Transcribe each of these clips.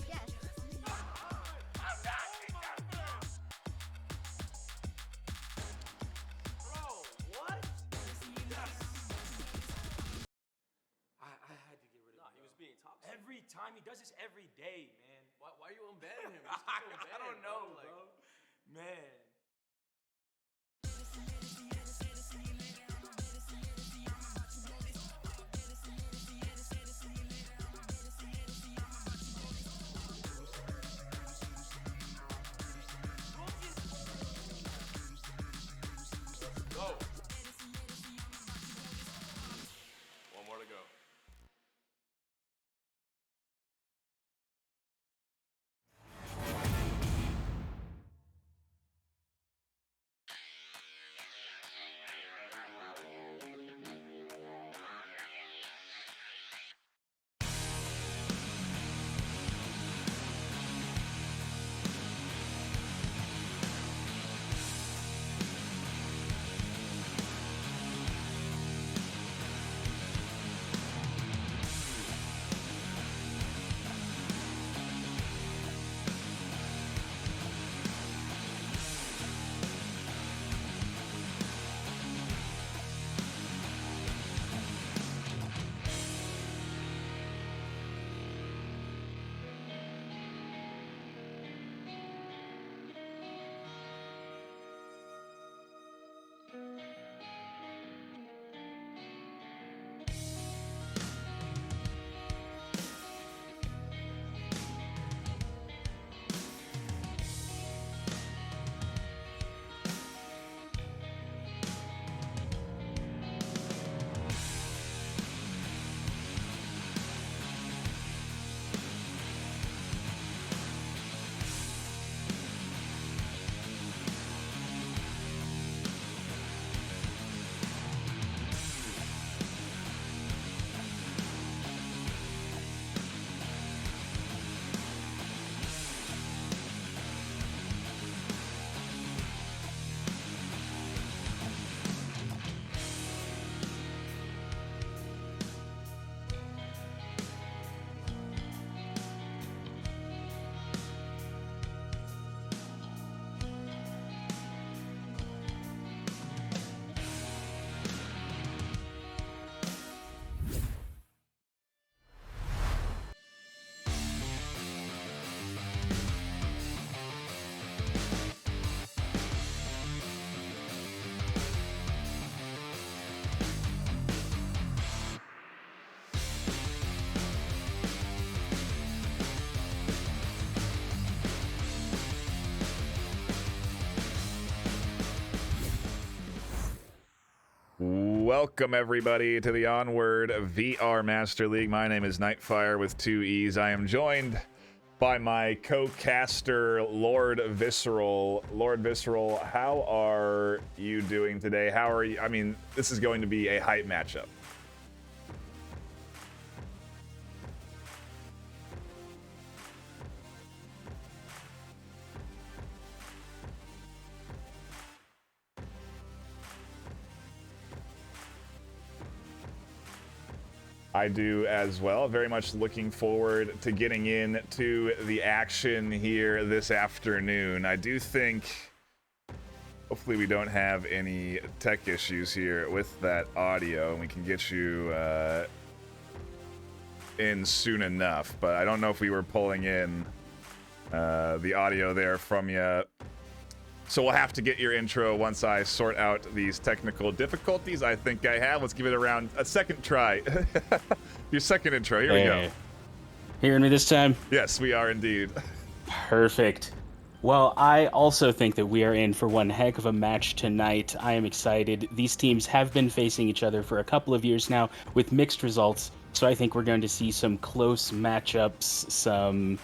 Yes. I had to get rid of him. He was being toxic. Every time he does this every day, man. Why are you unbanning him? I don't know, bro. Man. Go. One more to go. Welcome, everybody, to the Onward VR Master League. My name is NightFiree with 2 E's. I am joined by my co-caster, LordVisceral. LordVisceral, how are you doing today? How are you? I mean, this is going to be a hype matchup. I do as well. Very much looking forward to getting into the action here this afternoon. I do think, hopefully we don't have any tech issues here with that audio, and we can get you in soon enough. But I don't know if we were pulling in the audio there from you. So we'll have to get your intro once I sort out these technical difficulties. I think I have. Let's give it a second try. Your second intro. Here we go. Hearing me this time? Yes, we are indeed. Perfect. Well, I also think that we are in for one heck of a match tonight. I am excited. These teams have been facing each other for a couple of years now with mixed results. So I think we're going to see some close matchups, some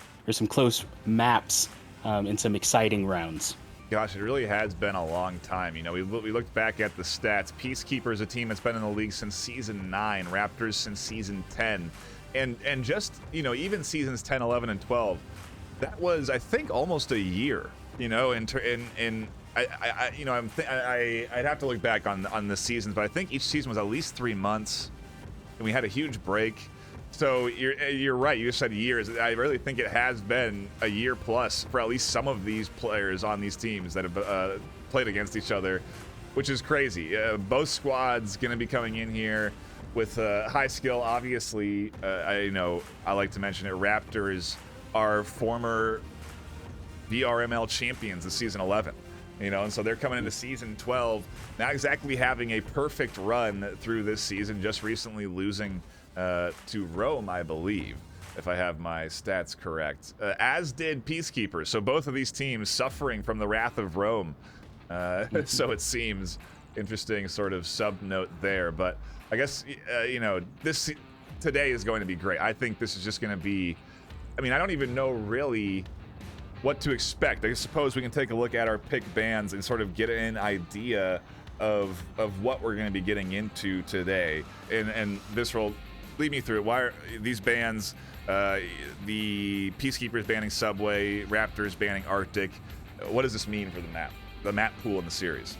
close maps, and some exciting rounds. Gosh, it really has been a long time. You know, we looked back at the stats. Peacekeepers, a team that's been in the league since Season 9. Raptors since Season 10. And just, you know, even Seasons 10, 11, and 12. That was, I think, almost a year, you know, I'd have to look back on the seasons, but I think each season was at least 3 months. And we had a huge break. So you're right. You just said years. I really think it has been a year plus for at least some of these players on these teams that have played against each other, which is crazy. Both squads going to be coming in here with high skill. Obviously, I like to mention it. Raptors are former VRML champions of season 11. And so they're coming into season 12, not exactly having a perfect run through this season, just recently losing to Rome, I believe, if I have my stats correct, as did Peacekeepers. So both of these teams suffering from the wrath of Rome. So it seems interesting sort of sub note there. But I guess, this today is going to be great. I think this is just going to be, I don't even know really what to expect. I suppose we can take a look at our pick bands and sort of get an idea of what we're going to be getting into today. And Visceral, lead me through it. Why are these bans, the Peacekeepers banning Subway, Raptors banning Arctic? What does this mean for the map pool in the series?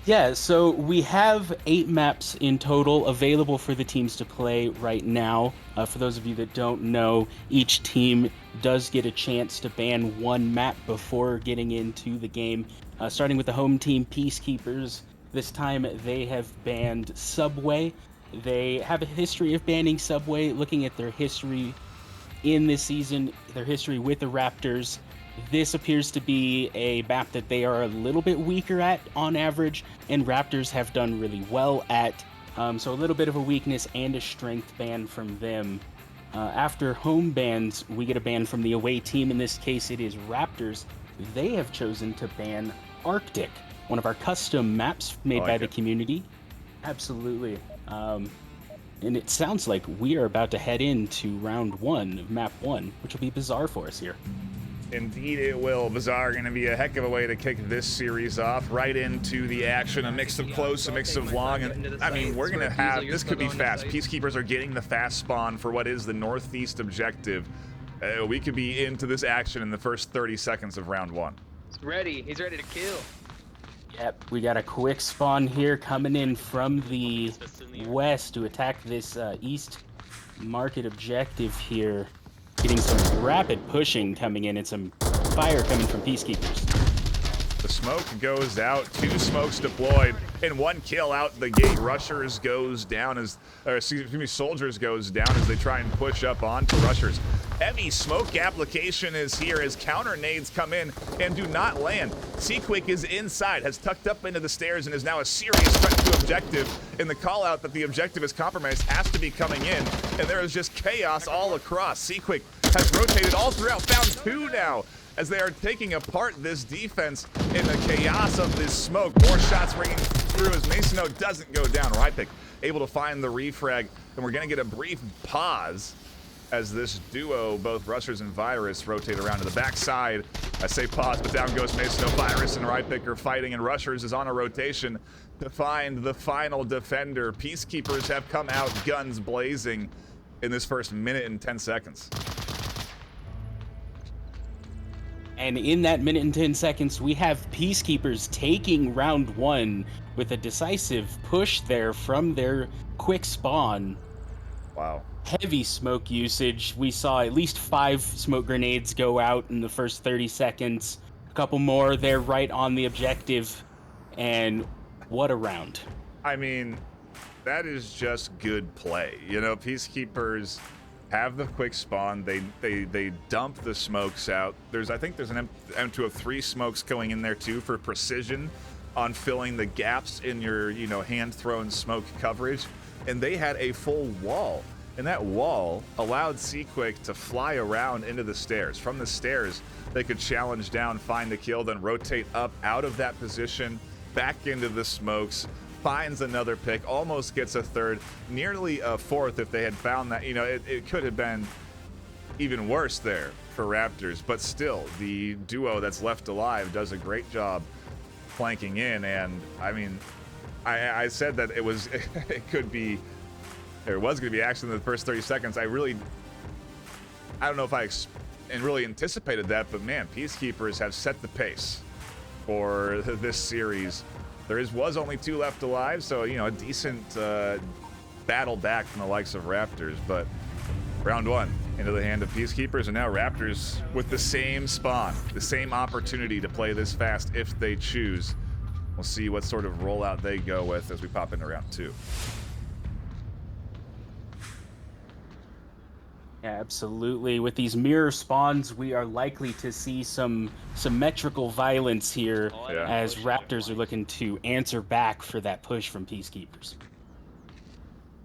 Yeah, so we have 8 maps in total available for the teams to play right now. For those of you that don't know, each team does get a chance to ban one map before getting into the game. Starting with the home team, Peacekeepers. This time they have banned Subway. They have a history of banning Subway. Looking at their history in this season, their history with the Raptors, this appears to be a map that they are a little bit weaker at on average, and Raptors have done really well at. So a little bit of a weakness and a strength ban from them. After home bans, we get a ban from the away team. In this case, it is Raptors. They have chosen to ban Arctic, one of our custom maps made by the community. Absolutely. And it sounds like we are about to head into round 1 of map 1, which will be bizarre for us here. Indeed it will. Bizarre going to be a heck of a way to kick this series off, right into the action. A mix of close, a mix of long, and we're going to have, this could be fast. Peacekeepers are getting the fast spawn for what is the northeast objective. We could be into this action in the first 30 seconds of round 1. He's ready to kill. Yep, we got a quick spawn here coming in from the west to attack this east market objective here. Getting some rapid pushing coming in and some fire coming from Peacekeepers. The smoke goes out, 2 smokes deployed, and 1 kill out the gate. Rushers goes down as, Soldiers goes down as they try and push up onto Rushers. Heavy smoke application is here as counter nades come in and do not land. Seaquick is inside, has tucked up into the stairs, and is now a serious threat to objective. And the call out that the objective is compromised has to be coming in, and there is just chaos all across. Seaquick has rotated all throughout, found 2 now, as they are taking apart this defense in the chaos of this smoke. More shots ringing through as Masono doesn't go down. Rypic able to find the refrag, and we're going to get a brief pause as this duo, both Rushers and Virus, rotate around to the backside. I say pause, but down goes Masono. Virus and Rypic are fighting, and Rushers is on a rotation to find the final defender. Peacekeepers have come out guns blazing in this first minute and 10 seconds. And in that minute and 10 seconds, we have Peacekeepers taking round 1 with a decisive push there from their quick spawn. Wow. Heavy smoke usage. We saw at least 5 smoke grenades go out in the first 30 seconds. A couple more there right on the objective. And what a round. That is just good play. Peacekeepers have the quick spawn. They dump the smokes out. I think there's an M2 of 3 smokes going in there too for precision on filling the gaps in your hand thrown smoke coverage. And they had a full wall, and that wall allowed Seaquick to fly around into the stairs. From the stairs, they could challenge down, find the kill, then rotate up out of that position, back into the smokes, finds another pick, almost gets a 3rd, nearly a 4th if they had found that. It could have been even worse there for Raptors, but still, the duo that's left alive does a great job flanking in. And I said that it was there was going to be action in the first 30 seconds. I don't know if I really anticipated that, but man, Peacekeepers have set the pace for this series. There was only 2 left alive, so a decent battle back from the likes of Raptors, but round one into the hand of Peacekeepers, and now Raptors with the same spawn, the same opportunity to play this fast if they choose. We'll see what sort of rollout they go with as we pop into round two. Yeah, absolutely. With these mirror spawns, we are likely to see some symmetrical violence here Yeah. as Raptors are looking to answer back for that push from Peacekeepers.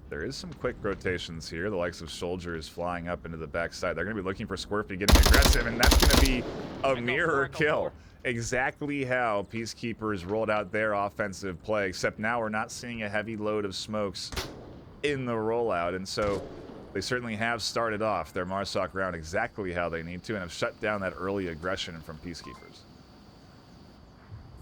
There is some quick rotations here. The likes of Soldiers flying up into the backside. They're going to be looking for Squirpy getting aggressive, and that's going to be a mirror kill. Exactly how Peacekeepers rolled out their offensive play, except now we're not seeing a heavy load of smokes in the rollout, and so they certainly have started off their Marsoc round exactly how they need to and have shut down that early aggression from Peacekeepers.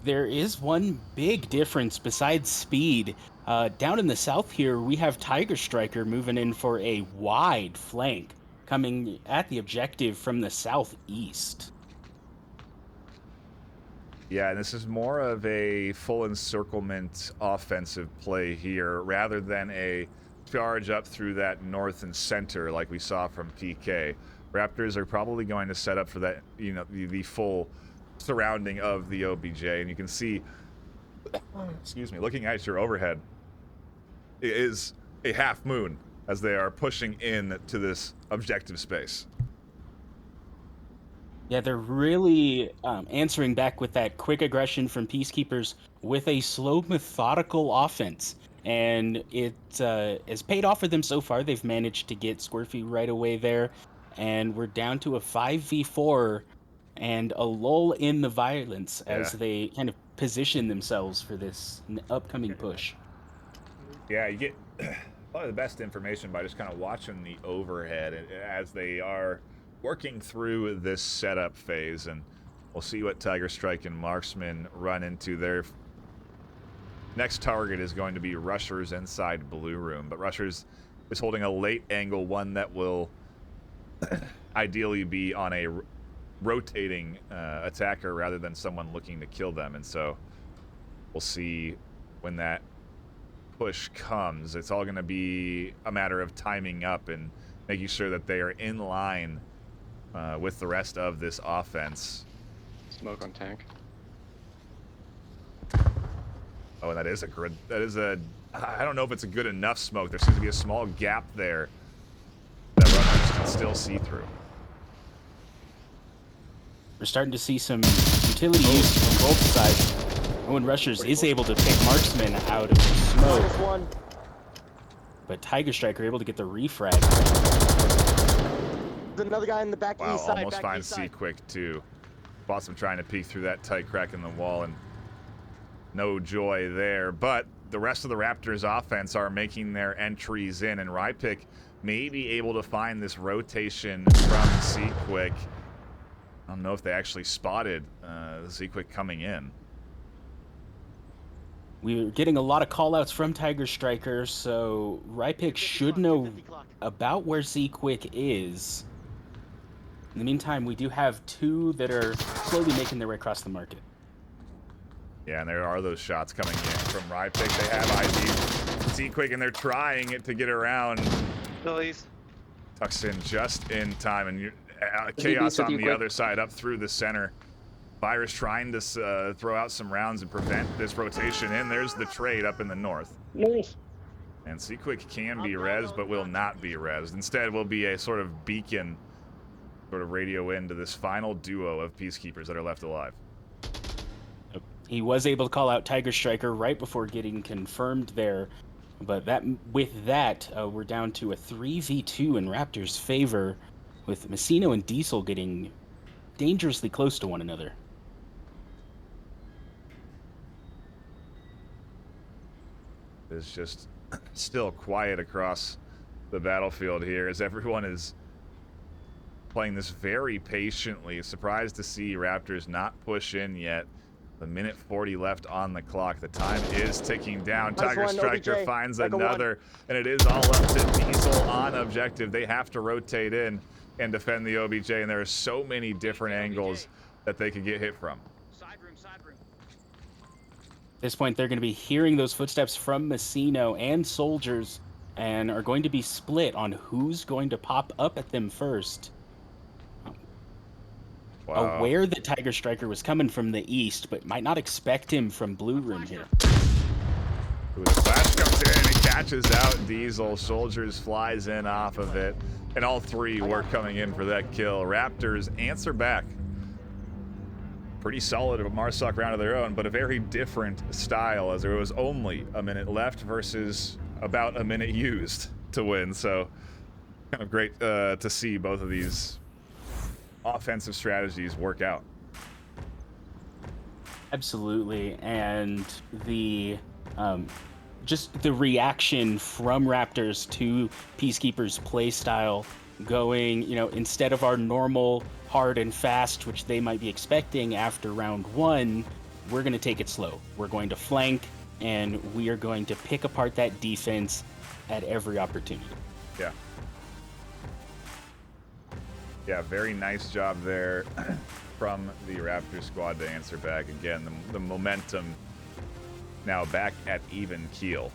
There is one big difference besides speed. Down in the south here, we have Tiger Striker moving in for a wide flank, coming at the objective from the southeast. Yeah, and this is more of a full encirclement offensive play here rather than a charge up through that north and center like we saw from PK. Raptors are probably going to set up for that, you know, the full surrounding of the OBJ, and you can see, excuse me, looking at your overhead, it is a half moon as they are pushing in to this objective space. Yeah, they're really answering back with that quick aggression from Peacekeepers with a slow, methodical offense. And it has paid off for them so far. They've managed to get Squirfy right away there. And we're down to a 5v4 and a lull in the violence as they kind of position themselves for this upcoming push. Yeah, you get probably the best information by just kind of watching the overhead as they are working through this setup phase, and we'll see what Tiger Strike and Marksman run into. Their next target is going to be Rushers inside Blue Room, but Rushers is holding a late angle, one that will ideally be on a rotating attacker rather than someone looking to kill them, and so we'll see when that push comes. It's all going to be a matter of timing up and making sure that they are in line with the rest of this offense. Smoke on tank. Oh, and that is a I don't know if it's a good enough smoke. There seems to be a small gap there that runners can still see through. We're starting to see some utility use from both sides. When Rushers is able to pick Marksman out of the smoke, but Tiger Striker able to get the refrag. There's another guy in the back east side. Almost finds C-Quick too. Bossom trying to peek through that tight crack in the wall, and no joy there. But the rest of the Raptors offense are making their entries in, and Rypick may be able to find this rotation from C-Quick. I don't know if they actually spotted C-Quick coming in. We're getting a lot of callouts from Tiger Striker, so Rypick should know about where Z-Quick is. In the meantime, we do have two that are slowly making their way across the market. Yeah, and there are those shots coming in from Rypick. They have ID Z-Quick, and they're trying it to get around. Phillies. Tucks in just in time, and Chaos on the other side up through the center. Virus trying to throw out some rounds and prevent this rotation in. There's the trade up in the north. Nice. And C-Quick can be rezzed, but will not be rezzed. Instead, will be a sort of beacon, sort of radio into this final duo of Peacekeepers that are left alive. He was able to call out Tiger Striker right before getting confirmed there, but with that, we're down to a 3v2 in Raptors' favor, with Messino and Diesel getting dangerously close to one another. It's just still quiet across the battlefield here as everyone is playing this very patiently. Surprised to see Raptors not push in yet. The minute 40 left on the clock. The time is ticking down. Tiger Striker finds another, and it is all up to Diesel on objective. They have to rotate in and defend the OBJ, and there are so many different angles that they could get hit from. Side room, side room. At this point, they're going to be hearing those footsteps from Messino and Soldiers and are going to be split on who's going to pop up at them first. Wow. Aware that Tiger Striker was coming from the east, but might not expect him from Blue Room here. Ooh, the flash comes in, he catches out Diesel, Soldiers flies in off of it, and all three were coming in for that kill. Raptors answer back. Pretty solid of a Marsoc round of their own, but a very different style, as there was only a minute left versus about a minute used to win. So kind of great to see both of these offensive strategies work out. Absolutely, and the just the reaction from Raptors to Peacekeepers play style, going, you know, instead of our normal hard and fast, which they might be expecting after round one, we're going to take it slow. We're going to flank, and we are going to pick apart that defense at every opportunity. Yeah. Yeah, very nice job there from the Raptor squad to answer back. Again, the momentum now back at even keel.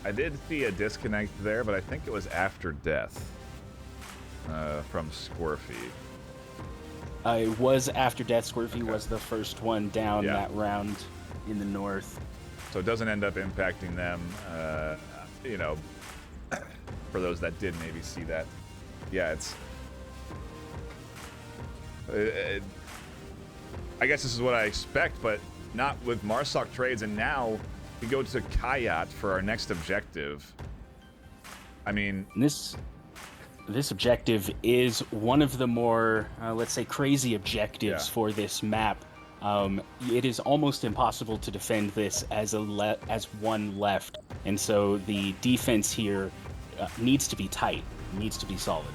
I did see a disconnect there, but I think it was after death from Squirfy. It was after death. Squirfy was the first one down Yeah. that round in the north. So it doesn't end up impacting them, you know, for those that did maybe see that. Yeah, it's... I guess this is what I expect, but not with Marsoc trades, and now we go to Kayat for our next objective. I mean... This objective is one of the more, let's say, crazy objectives for this map. It is almost impossible to defend this as one left, and so the defense here needs to be tight, needs to be solid.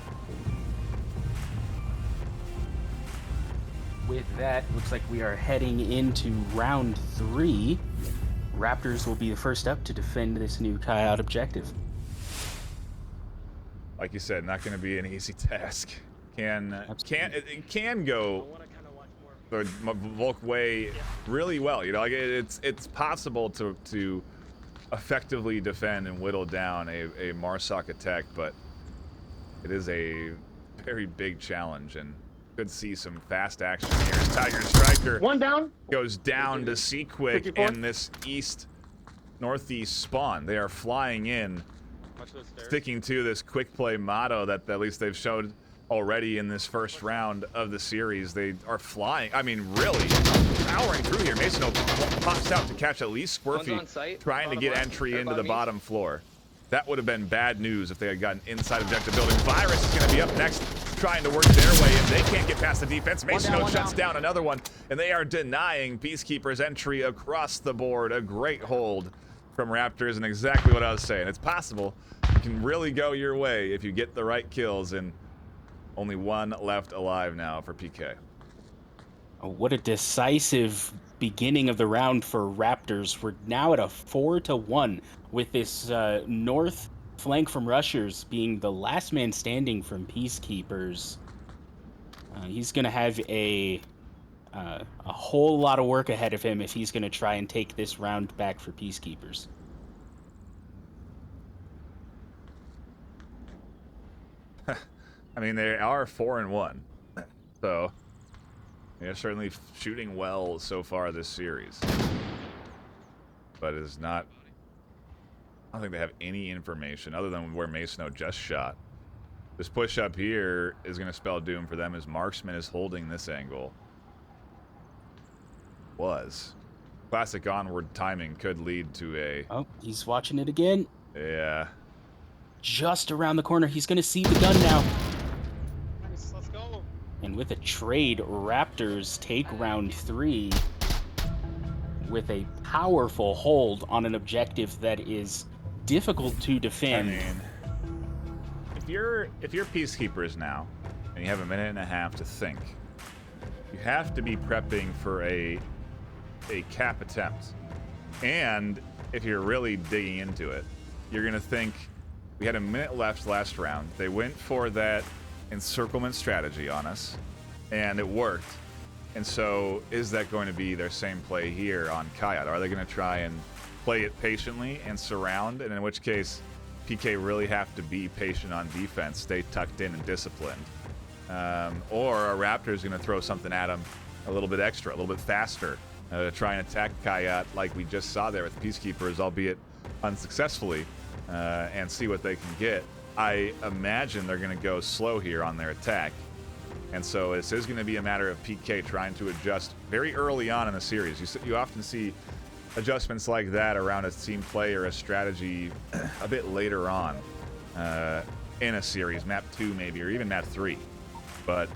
With that, looks like we are heading into round 3. Raptors will be the first up to defend this new Kayat objective. Like you said, not going to be an easy task. It can go the Volk way really well. You know, like it's possible to effectively defend and whittle down a Marsoc attack, but it is a very big challenge, and could see some fast action here. Tiger Striker One down. goes down to Seaquick in this northeast spawn. They are flying in, sticking to this quick play motto that at least they've showed already in this first round of the series. They are flying, I mean, really powering through here. Mason pops out to catch at least Squirfy, trying to get entry into the bottom floor. That would have been bad news if they had gotten inside objective building. Virus is going to be up next, trying to work their way in. They can't get past the defense. Mason shuts down another one, and they are denying Peacekeepers entry across the board. A great hold from Raptors, and exactly what I was saying. It's possible. You can really go your way if you get the right kills, and only one left alive now for PK. Oh, what a decisive beginning of the round for Raptors. We're now at a 4-1 with this north flank from Rushers being the last man standing from Peacekeepers. He's going to have a whole lot of work ahead of him if he's going to try and take this round back for Peacekeepers. I mean, they are 4-1, so they're certainly shooting well so far this series. But it is not... I don't think they have any information other than where Masno just shot. This push up here is going to spell doom for them as Marksman is holding this angle. Classic Onward timing could lead to a... Oh, he's watching it again. Yeah. Just around the corner. He's going to see the gun now. Nice, let's go. And with a trade, Raptors take round 3 with a powerful hold on an objective that is difficult to defend. I mean, if you're Peacekeepers now, and you have a minute and a half to think, you have to be prepping for a cap attempt. And if you're really digging into it, you're gonna think, we had a minute left last round. They went for that encirclement strategy on us, and it worked. And so, is that going to be their same play here on Kayat? Are they going to try and play it patiently and surround? And in which case, PK really have to be patient on defense, stay tucked in and disciplined. Or our Raptors going to throw something at them a little bit extra, a little bit faster, to try and attack Kayat like we just saw there with Peacekeepers, albeit unsuccessfully, and see what they can get. I imagine they're going to go slow here on their attack. And so this is going to be a matter of PK trying to adjust very early on in the series. You often see adjustments like that around a team play or a strategy a bit later on in a series, map 2 maybe, or even map 3. But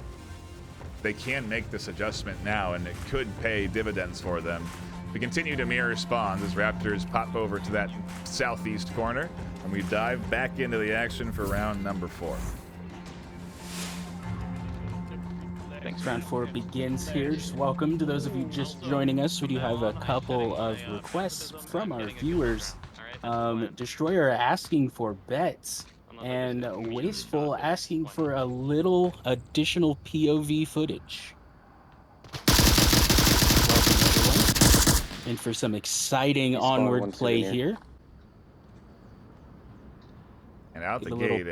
they can make this adjustment now, and it could pay dividends for them. We continue to mirror spawns as Raptors pop over to that southeast corner, and we dive back into the action for round number 4. Round 4 begins here. Just welcome to those of you just joining us. We do have a couple of requests from our viewers. Destroyer asking for bets, and Wasteful asking for a little additional POV footage. Welcome, everyone. And for some exciting Onward play here. And out the gate,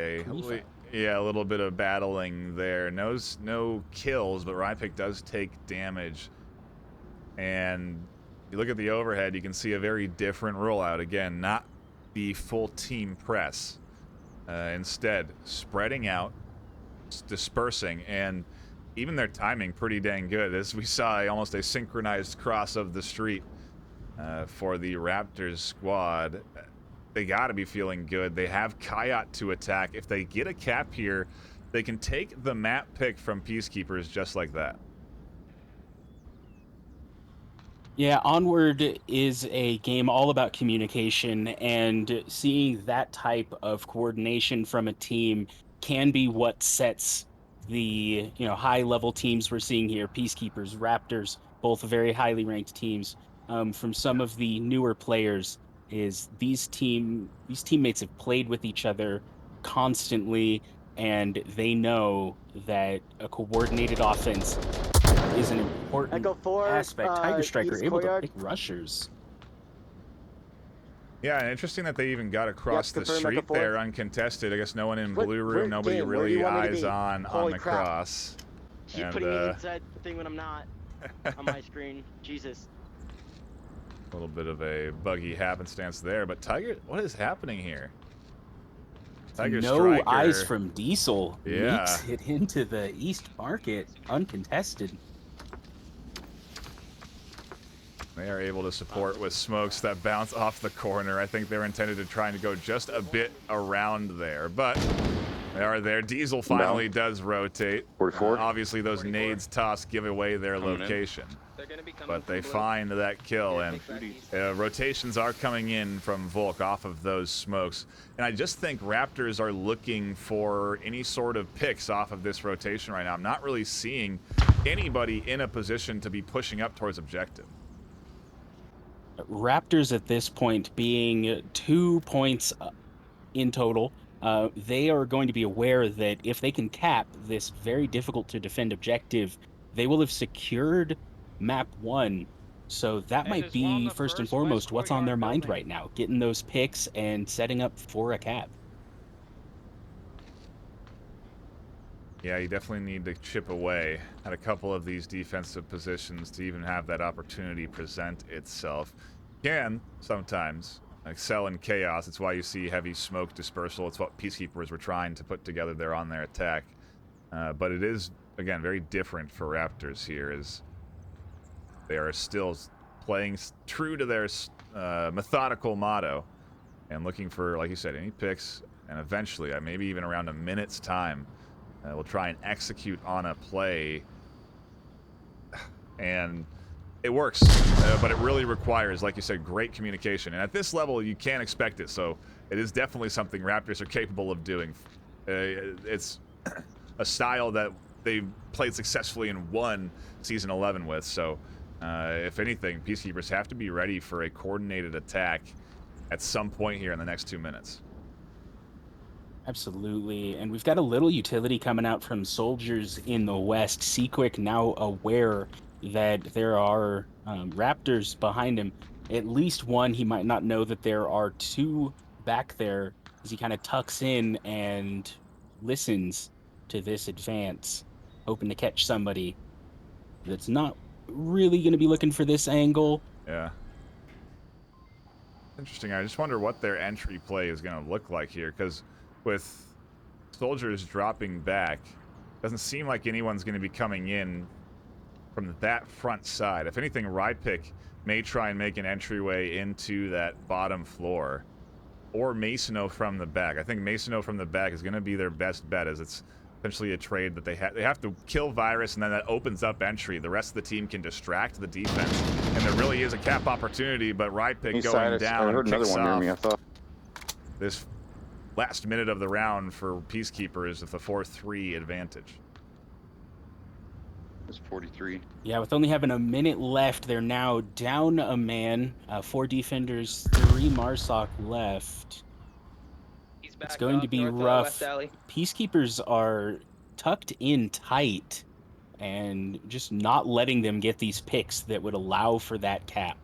a little bit of battling there. No kills, but Rypic does take damage. And you look at the overhead, you can see a very different rollout. Again, not the full team press. Instead, spreading out, dispersing, and even their timing pretty dang good. As we saw, almost a synchronized cross of the street for the Raptors squad. They got to be feeling good. They have Kayat to attack. If they get a cap here, they can take the map pick from Peacekeepers just like that. Yeah, Onward is a game all about communication, and seeing that type of coordination from a team can be what sets the high-level teams we're seeing here. Peacekeepers, Raptors, both very highly ranked teams. From some of the newer players, is these teammates have played with each other constantly, and they know that a coordinated offense is an important aspect. Tiger Striker able to pick rushers. Yeah, and interesting that they even got across the street there uncontested. I guess no one in blue room, nobody really eyes on the cross. Keep putting me inside the thing when I'm not on my screen. Jesus. A little bit of a buggy happenstance there, but Tiger, what is happening here? Tiger no Striker, eyes from Diesel. Yeah. Makes it into the East Market uncontested. They are able to support with smokes that bounce off the corner. I think they're intended to try to go just a bit around there, but they are there. Diesel finally does rotate. 44. Obviously, those nades tossed give away their location. But they find that kill, and rotations are coming in from Volk off of those smokes. And I just think Raptors are looking for any sort of picks off of this rotation right now. I'm not really seeing anybody in a position to be pushing up towards objective. Raptors at this point being 2 points in total, they are going to be aware that if they can cap this very difficult to defend objective, they will have secured map 1. So that might be first and foremost what's on their mind right now, getting those picks and setting up for a cap. Yeah, you definitely need to chip away at a couple of these defensive positions to even have that opportunity present itself. You can sometimes excel in chaos. It's why you see heavy smoke dispersal. It's what Peacekeepers were trying to put together there on their attack. But it is, again, very different for Raptors here, as they are still playing true to their methodical motto and looking for, like you said, any picks, and eventually, maybe even around a minute's time, we'll try and execute on a play, and it works, but it really requires, like you said, great communication. And at this level, you can't expect it, so it is definitely something Raptors are capable of doing. It's a style that they've played successfully and won Season 11 with, so if anything, Peacekeepers have to be ready for a coordinated attack at some point here in the next 2 minutes. Absolutely, and we've got a little utility coming out from soldiers in the west. Seaquick now aware that there are Raptors behind him. At least one, he might not know that there are 2 back there as he kind of tucks in and listens to this advance, hoping to catch somebody that's not really going to be looking for this angle. Yeah. Interesting. I just wonder what their entry play is going to look like here, because with soldiers dropping back, doesn't seem like anyone's going to be coming in from that front side. If anything, Rypick may try and make an entryway into that bottom floor, or Masono from the back. I think Masono from the back is going to be their best bet, as it's essentially a trade that they have to kill Virus, and then that opens up entry. The rest of the team can distract the defense, and there really is a cap opportunity, but Rypick going down I heard another kicks one near off me, I thought. this last minute of the round for Peacekeepers with a 4-3 advantage. It's 43. Yeah, with only having a minute left, they're now down a man. 4 defenders, 3 Marsoc left. He's back It's going to up, be north, rough. West alley. Peacekeepers are tucked in tight and just not letting them get these picks that would allow for that cap.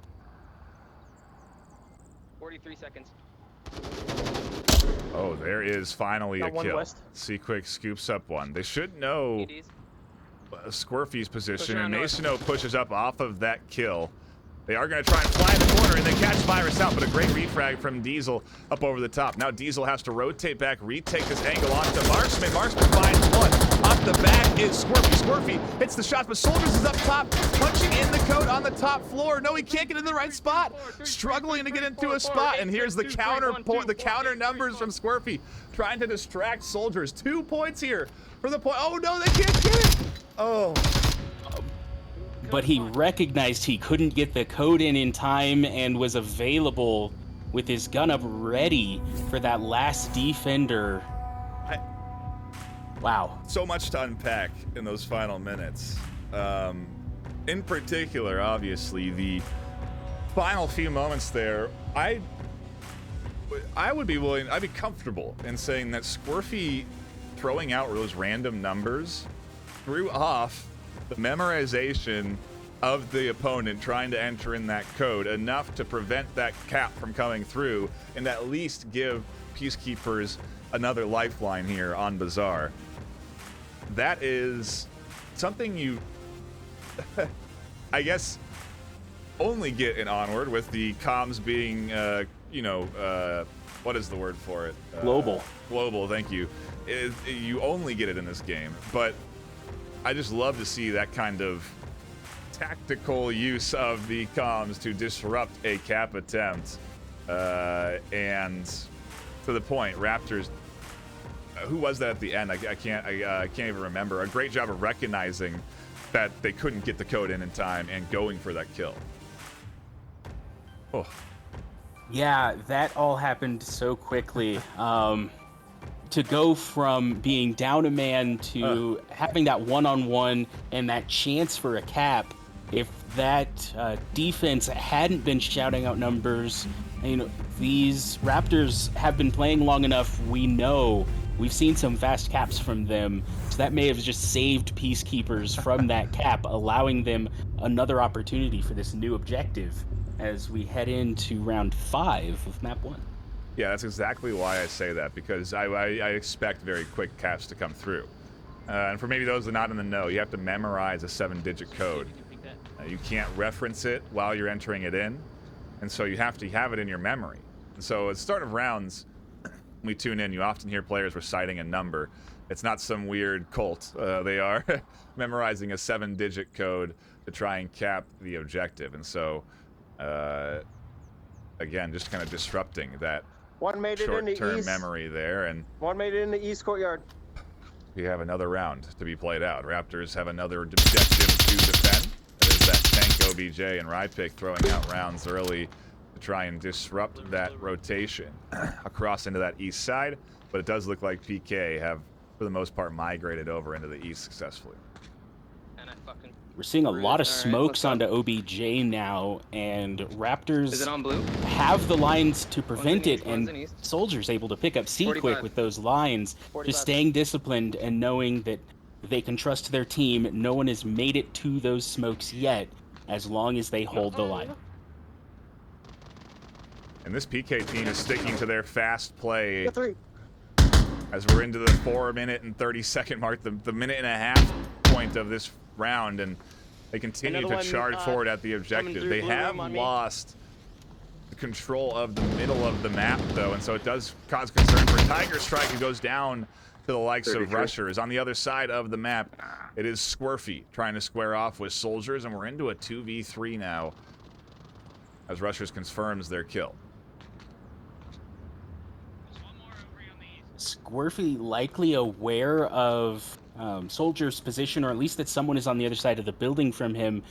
43 seconds. Oh, there is finally a Got one kill. west. Seaquick scoops up one. They should know EDs. Squirfy's position, Push and around Masono pushes up off of that kill. They are going to try and fly in the corner and then catch Virus out, but a great refrag from Diesel up over the top. Now Diesel has to rotate back, retake this angle onto Marksman. Marksman finds one. Off the back is Squirfy. Squirfy hits the shots, but Soldiers is up top, punching in the code on the top floor. No, he can't get in the right spot. Struggling to get into a spot, and here's the counter point, the counter numbers from Squirfy, trying to distract Soldiers. 2 points here for the point. Oh no, they can't get it. Oh. But he recognized he couldn't get the code in time and was available with his gun up ready for that last defender. Wow. So much to unpack in those final minutes. In particular, obviously, the final few moments there, I would be willing, I'd be comfortable in saying that Squirfy throwing out those random numbers threw off the memorization of the opponent trying to enter in that code enough to prevent that cap from coming through and at least give Peacekeepers another lifeline here on Bazaar. That is something you, I guess, only get in Onward, with the comms being, what is the word for it? Global. Global, thank you. You only get it in this game, but I just love to see that kind of tactical use of the comms to disrupt a cap attempt. And to the point, Raptors, who was that at the end? I can't even remember. A great job of recognizing that they couldn't get the code in time and going for that kill. Oh. Yeah, that all happened so quickly. To go from being down a man to having that one-on-one and that chance for a cap, if that defense hadn't been shouting out numbers, these Raptors have been playing long enough. We've seen some fast caps from them, so that may have just saved Peacekeepers from that cap, allowing them another opportunity for this new objective as we head into round 5 of map 1. Yeah, that's exactly why I say that, because I expect very quick caps to come through. And for maybe those that are not in the know, you have to memorize a 7-digit code. You can't reference it while you're entering it in, and so you have to have it in your memory. And so at the start of rounds, when we tune in, you often hear players reciting a number. It's not some weird cult. They are memorizing a 7-digit code to try and cap the objective. And so, again, just kind of disrupting that One made it in the short-term east. memory there. And One made it in the east courtyard. we have another round to be played out. Raptors have another objective to defend. That is that tank OBJ and Rypick throwing out rounds early to try and disrupt that rotation across into that east side. But it does look like PK have, for the most part, migrated over into the east successfully. And I fucking... We're seeing a lot of All right, smokes let's onto OBJ now, and Raptors Is it on blue? have the lines to prevent east, it, one's and in east. Soldiers able to pick up C-Quick 45. with those lines, 45. just staying disciplined and knowing that they can trust their team. No one has made it to those smokes yet, as long as they hold the line. And this PK team is sticking to their fast play Got 3. as we're into the 4-minute and 30-second mark, the minute and a half point of this round, and they continue Another to one, charge forward at the objective. through They blue have room on me. lost the control of the middle of the map, though, and so it does cause concern for Tiger Strike, who goes down to the likes of 33. Rushers. On the other side of the map, it is Squirfy trying to square off with Soldiers, and we're into a 2v3 now as Rushers confirms their kill. Squirfy likely aware of Soldier's position, or at least that someone is on the other side of the building from him,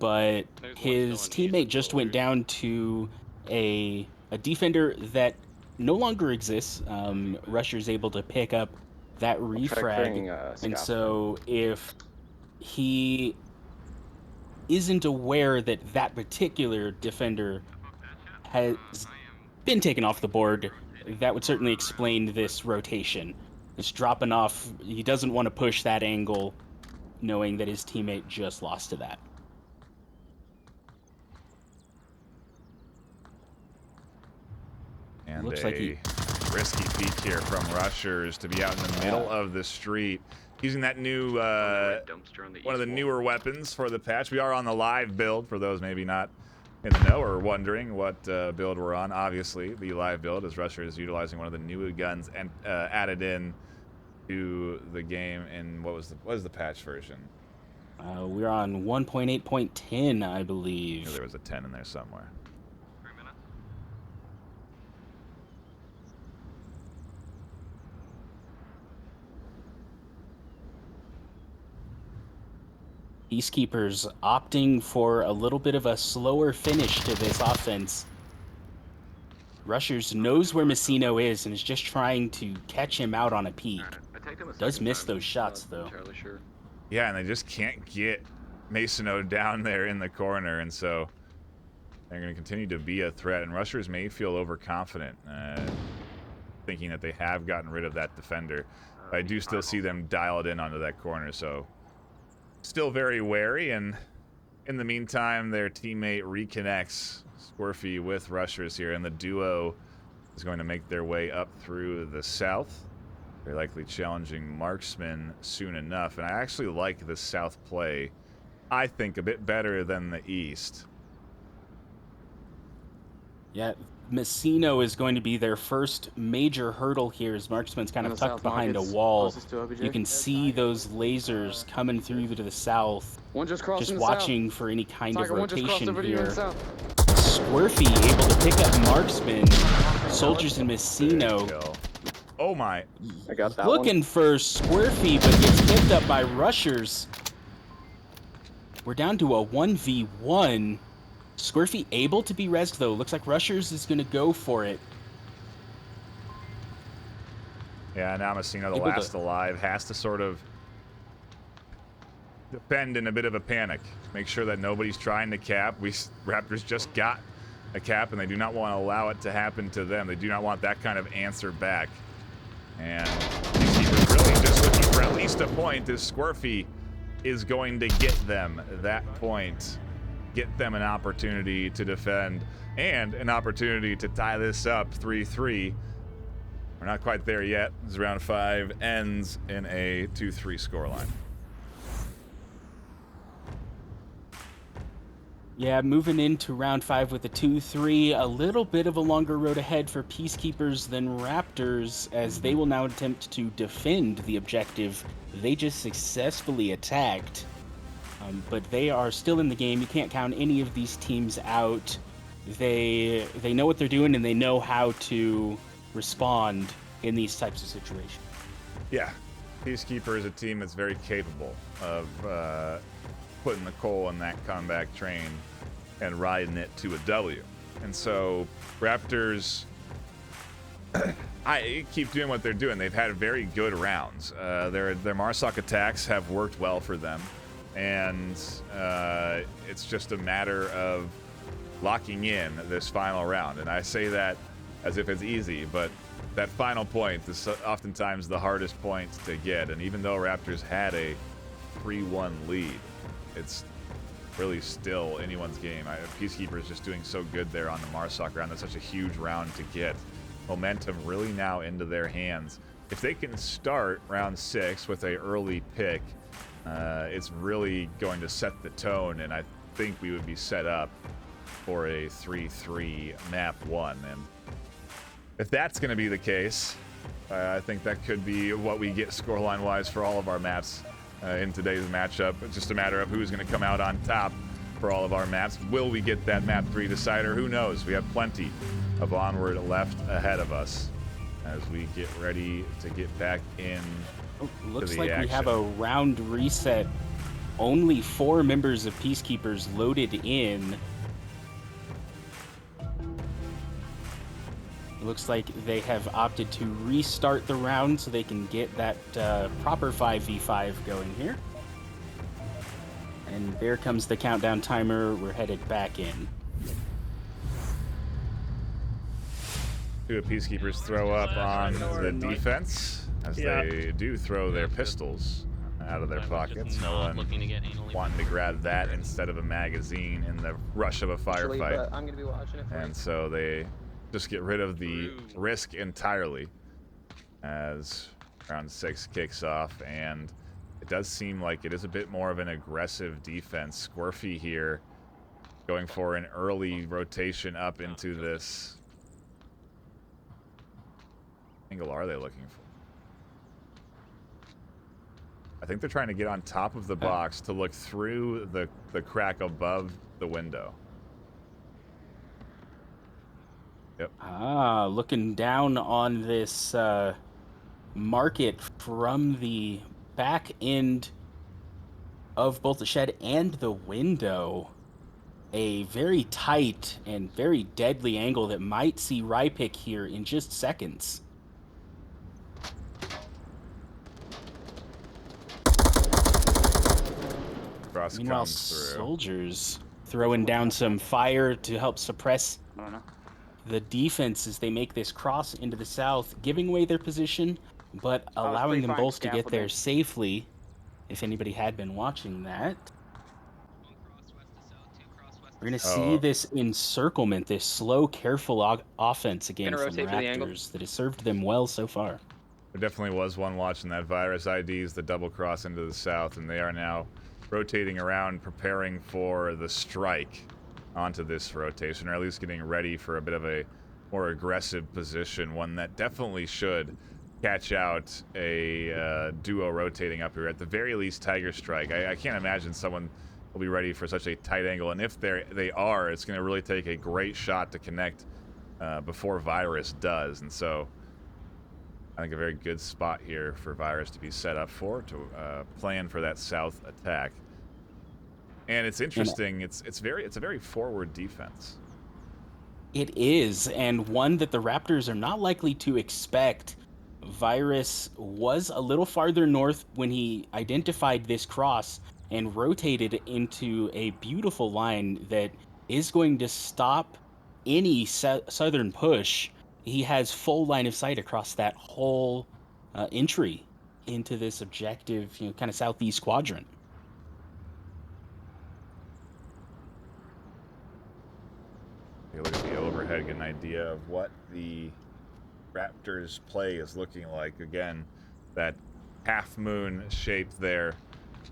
but There's one his still in teammate east, just went down to a defender that no longer exists. Rusher's able to pick up that refrag, and so if he isn't aware that that particular defender has been taken off the board, that would certainly explain this rotation. It's dropping off. He doesn't want to push that angle, knowing that his teammate just lost to that. And Looks a like he- risky peek here from Rushers to be out in the middle of the street, using that new one of the newer weapons for the patch. We are on the live build, for those maybe not in the know or wondering what build we're on. Obviously, the live build, as Rusher is utilizing one of the new guns and added in to the game. And what was the patch version? We're on 1.8.10, I I knew believe. there was a 10 in there somewhere. Peacekeepers opting for a little bit of a slower finish to this offense. Rushers knows where Messino is and is just trying to catch him out on a peek. Does miss those shots, though. Entirely sure. Yeah, and they just can't get Masono down there in the corner, and so they're going to continue to be a threat. And Rushers may feel overconfident, thinking that they have gotten rid of that defender. I do still see them dialed in onto that corner, so still very wary. And in the meantime, their teammate reconnects Squirfy with Rushers here, and the duo is going to make their way up through the south. Very likely challenging Marksman soon enough. And I actually like the south play, I think, a bit better than the east. Yeah, Messino is going to be their first major hurdle here, as Marksman's kind of tucked behind a wall. You can see those lasers coming through to the south. One just crossed Just in the watching for any kind of Tiger, one just crossed rotation over to you in the here. south. Squirfy able to pick up Marksman. Soldiers and Messino Kill. Oh my. I got that looking for Squirfy, but gets picked up by Rushers. We're down to a 1v1. Squirfy able to be rezzed, though. Looks like Rushers is going to go for it. Yeah, now Messino, the Able to- last alive, has to sort of defend in a bit of a panic. Make sure that nobody's trying to cap. Raptors just got a cap, and they do not want to allow it to happen to them. They do not want that kind of answer back. And Peacekeepers really just looking for at least a point, as Squirfy is going to get them that point. Get them an opportunity to defend and an opportunity to tie this up 3-3. We're not quite there yet, as round 5 ends in a 2-3 scoreline. Yeah, moving into round 5 with a 2-3. A little bit of a longer road ahead for Peacekeepers than Raptors, as they will now attempt to defend the objective they just successfully attacked. But they are still in the game. You can't count any of these teams out. They know what they're doing, and they know how to respond in these types of situations. Yeah, Peacekeeper is a team that's very capable of putting the coal in that comeback train and riding it to a W. And so Raptors, I keep doing what they're doing. They've had very good rounds. Their Marsoc attacks have worked well for them. And it's just a matter of locking in this final round. And I say that as if it's easy, but that final point is oftentimes the hardest point to get. And even though Raptors had a 3-1 lead, it's really still anyone's game. Peacekeepers just doing so good there on the Marsoc round. That's such a huge round to get. Momentum really now into their hands. If they can start round 6 with a early pick, it's really going to set the tone, and I think we would be set up for a 3-3 map 1. And if that's going to be the case, I think that could be what we get scoreline-wise for all of our maps in today's matchup. It's just a matter of who's going to come out on top for all of our maps. Will we get that map 3 decider? Who knows? We have plenty of Onward left ahead of us as we get ready to get back in. Looks like we have a round reset. Only 4 members of Peacekeepers loaded in. It looks like they have opted to restart the round so they can get that proper 5v5 going here. And there comes the countdown timer. We're headed back in. 2 Peacekeepers throw up on the defense as they do throw their pistols out of their pockets. No one wanting to grab that instead of a magazine in the rush of a firefight. I'm gonna be watching it. And so they just get rid of the risk entirely as round 6 kicks off, and it does seem like it is a bit more of an aggressive defense. Squirfy here going for an early rotation up into this. What angle are they looking for? I think they're trying to get on top of the box to look through the crack above the window. Yep. Looking down on this market from the back end of both the shed and the window. A very tight and very deadly angle that might see Rypick here in just seconds. Cross Meanwhile, comes through. soldiers throwing down some fire to help suppress the defense as they make this cross into the south, giving away their position, but allowing them both to get there safely, if anybody had been watching that. We're going to see this encirclement, this slow, careful offense again from the Raptors that has served them well so far. There definitely was one watching that virus IDs, the double cross into the south, and they are now rotating around, preparing for the strike onto this rotation, or at least getting ready for a bit of a more aggressive position, one that definitely should catch out a duo rotating up here. At the very least, Tiger Strike. I can't imagine someone will be ready for such a tight angle, and if they are, it's going to really take a great shot to connect before Virus does, and so I think a very good spot here for Virus to be set up for, to plan for that south attack. And it's interesting. It's a very forward defense. It is, and one that the Raptors are not likely to expect. Virus was a little farther north when he identified this cross and rotated into a beautiful line that is going to stop any southern push. He has full line of sight across that whole entry into this objective, kind of southeast quadrant. Take a look at the overhead, get an idea of what the Raptors play is looking like. Again, that half moon shape there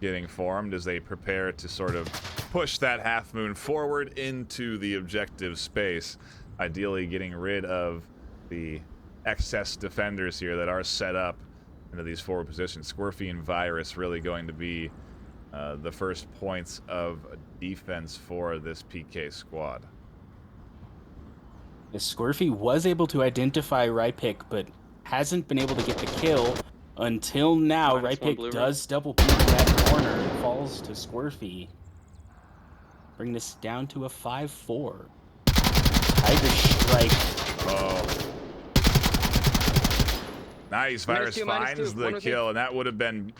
getting formed as they prepare to sort of push that half moon forward into the objective space, ideally getting rid of the excess defenders here that are set up into these forward positions. Squirfy and Virus really going to be the first points of defense for this PK squad. Squirfy was able to identify Rypick, but hasn't been able to get the kill until now. Rypick does double peek that corner and falls to Squirfy. Bring this down to a 5-4. Tiger Strike. Oh. Nice. Virus finds the kill, and that would have been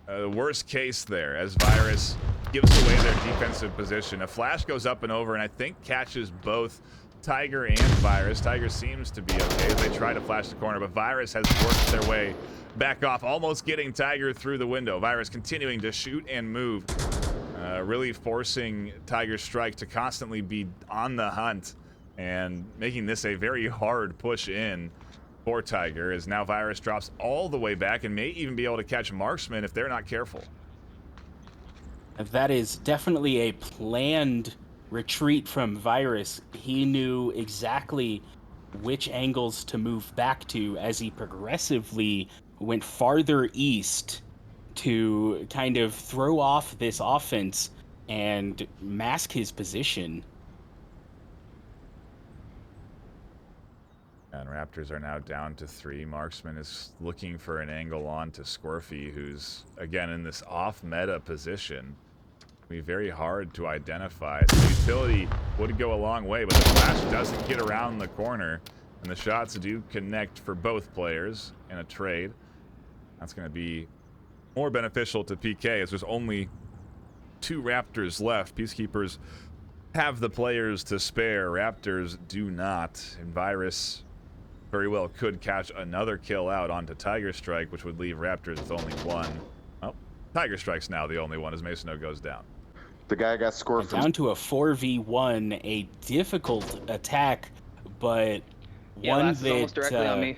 the worst case there as Virus gives away their defensive position. A flash goes up and over, and I think catches both Tiger and Virus. Tiger seems to be okay as they try to flash the corner, but Virus has worked their way back off, almost getting Tiger through the window. Virus continuing to shoot and move really forcing Tiger Strike to constantly be on the hunt and making this a very hard push in for Tiger, as now Virus drops all the way back and may even be able to catch Marksman if they're not careful. That is definitely a planned retreat from Virus. He knew exactly which angles to move back to as he progressively went farther east to kind of throw off this offense and mask his position. And Raptors are now down to 3. Marksman is looking for an angle on to Scorfy, who's, again, in this off-meta position. It'll be very hard to identify. So utility would go a long way, but the flash doesn't get around the corner, and the shots do connect for both players in a trade. That's going to be more beneficial to PK, as there's only 2 Raptors left. Peacekeepers have the players to spare. Raptors do not. And Virus very well could catch another kill out onto Tiger Strike, which would leave Raptors with only 1. Oh, Tiger Strike's now the only one as Masono goes down. The guy got scored from... Down to a 4v1, a difficult attack, but one that almost directly on me.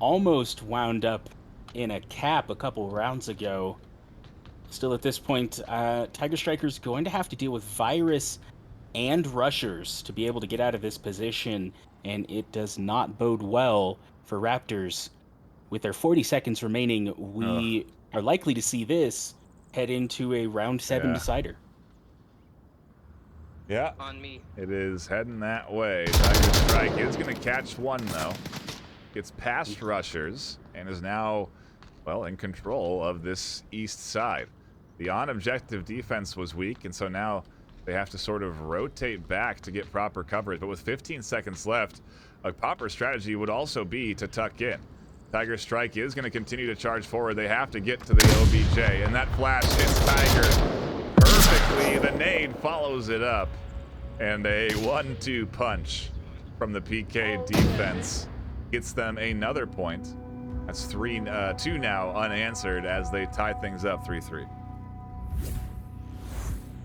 almost wound up in a cap a couple rounds ago. Still at this point, Tiger Striker's going to have to deal with Virus and Rushers to be able to get out of this position, and it does not bode well for Raptors. With their 40 seconds remaining, we are likely to see this head into a round 7 decider. Yeah, On me. it is heading that way. Tiger Strike is going to catch one, though. Gets past Rushers and is now, well, in control of this east side. The on-objective defense was weak, and so now they have to sort of rotate back to get proper coverage. But with 15 seconds left, a proper strategy would also be to tuck in. Tiger Strike is going to continue to charge forward. They have to get to the OBJ, and that flash hits Tiger perfectly. The nade follows it up, and a 1-2 punch from the PK defense gets them another point. That's 2 now unanswered as they tie things up 3-3.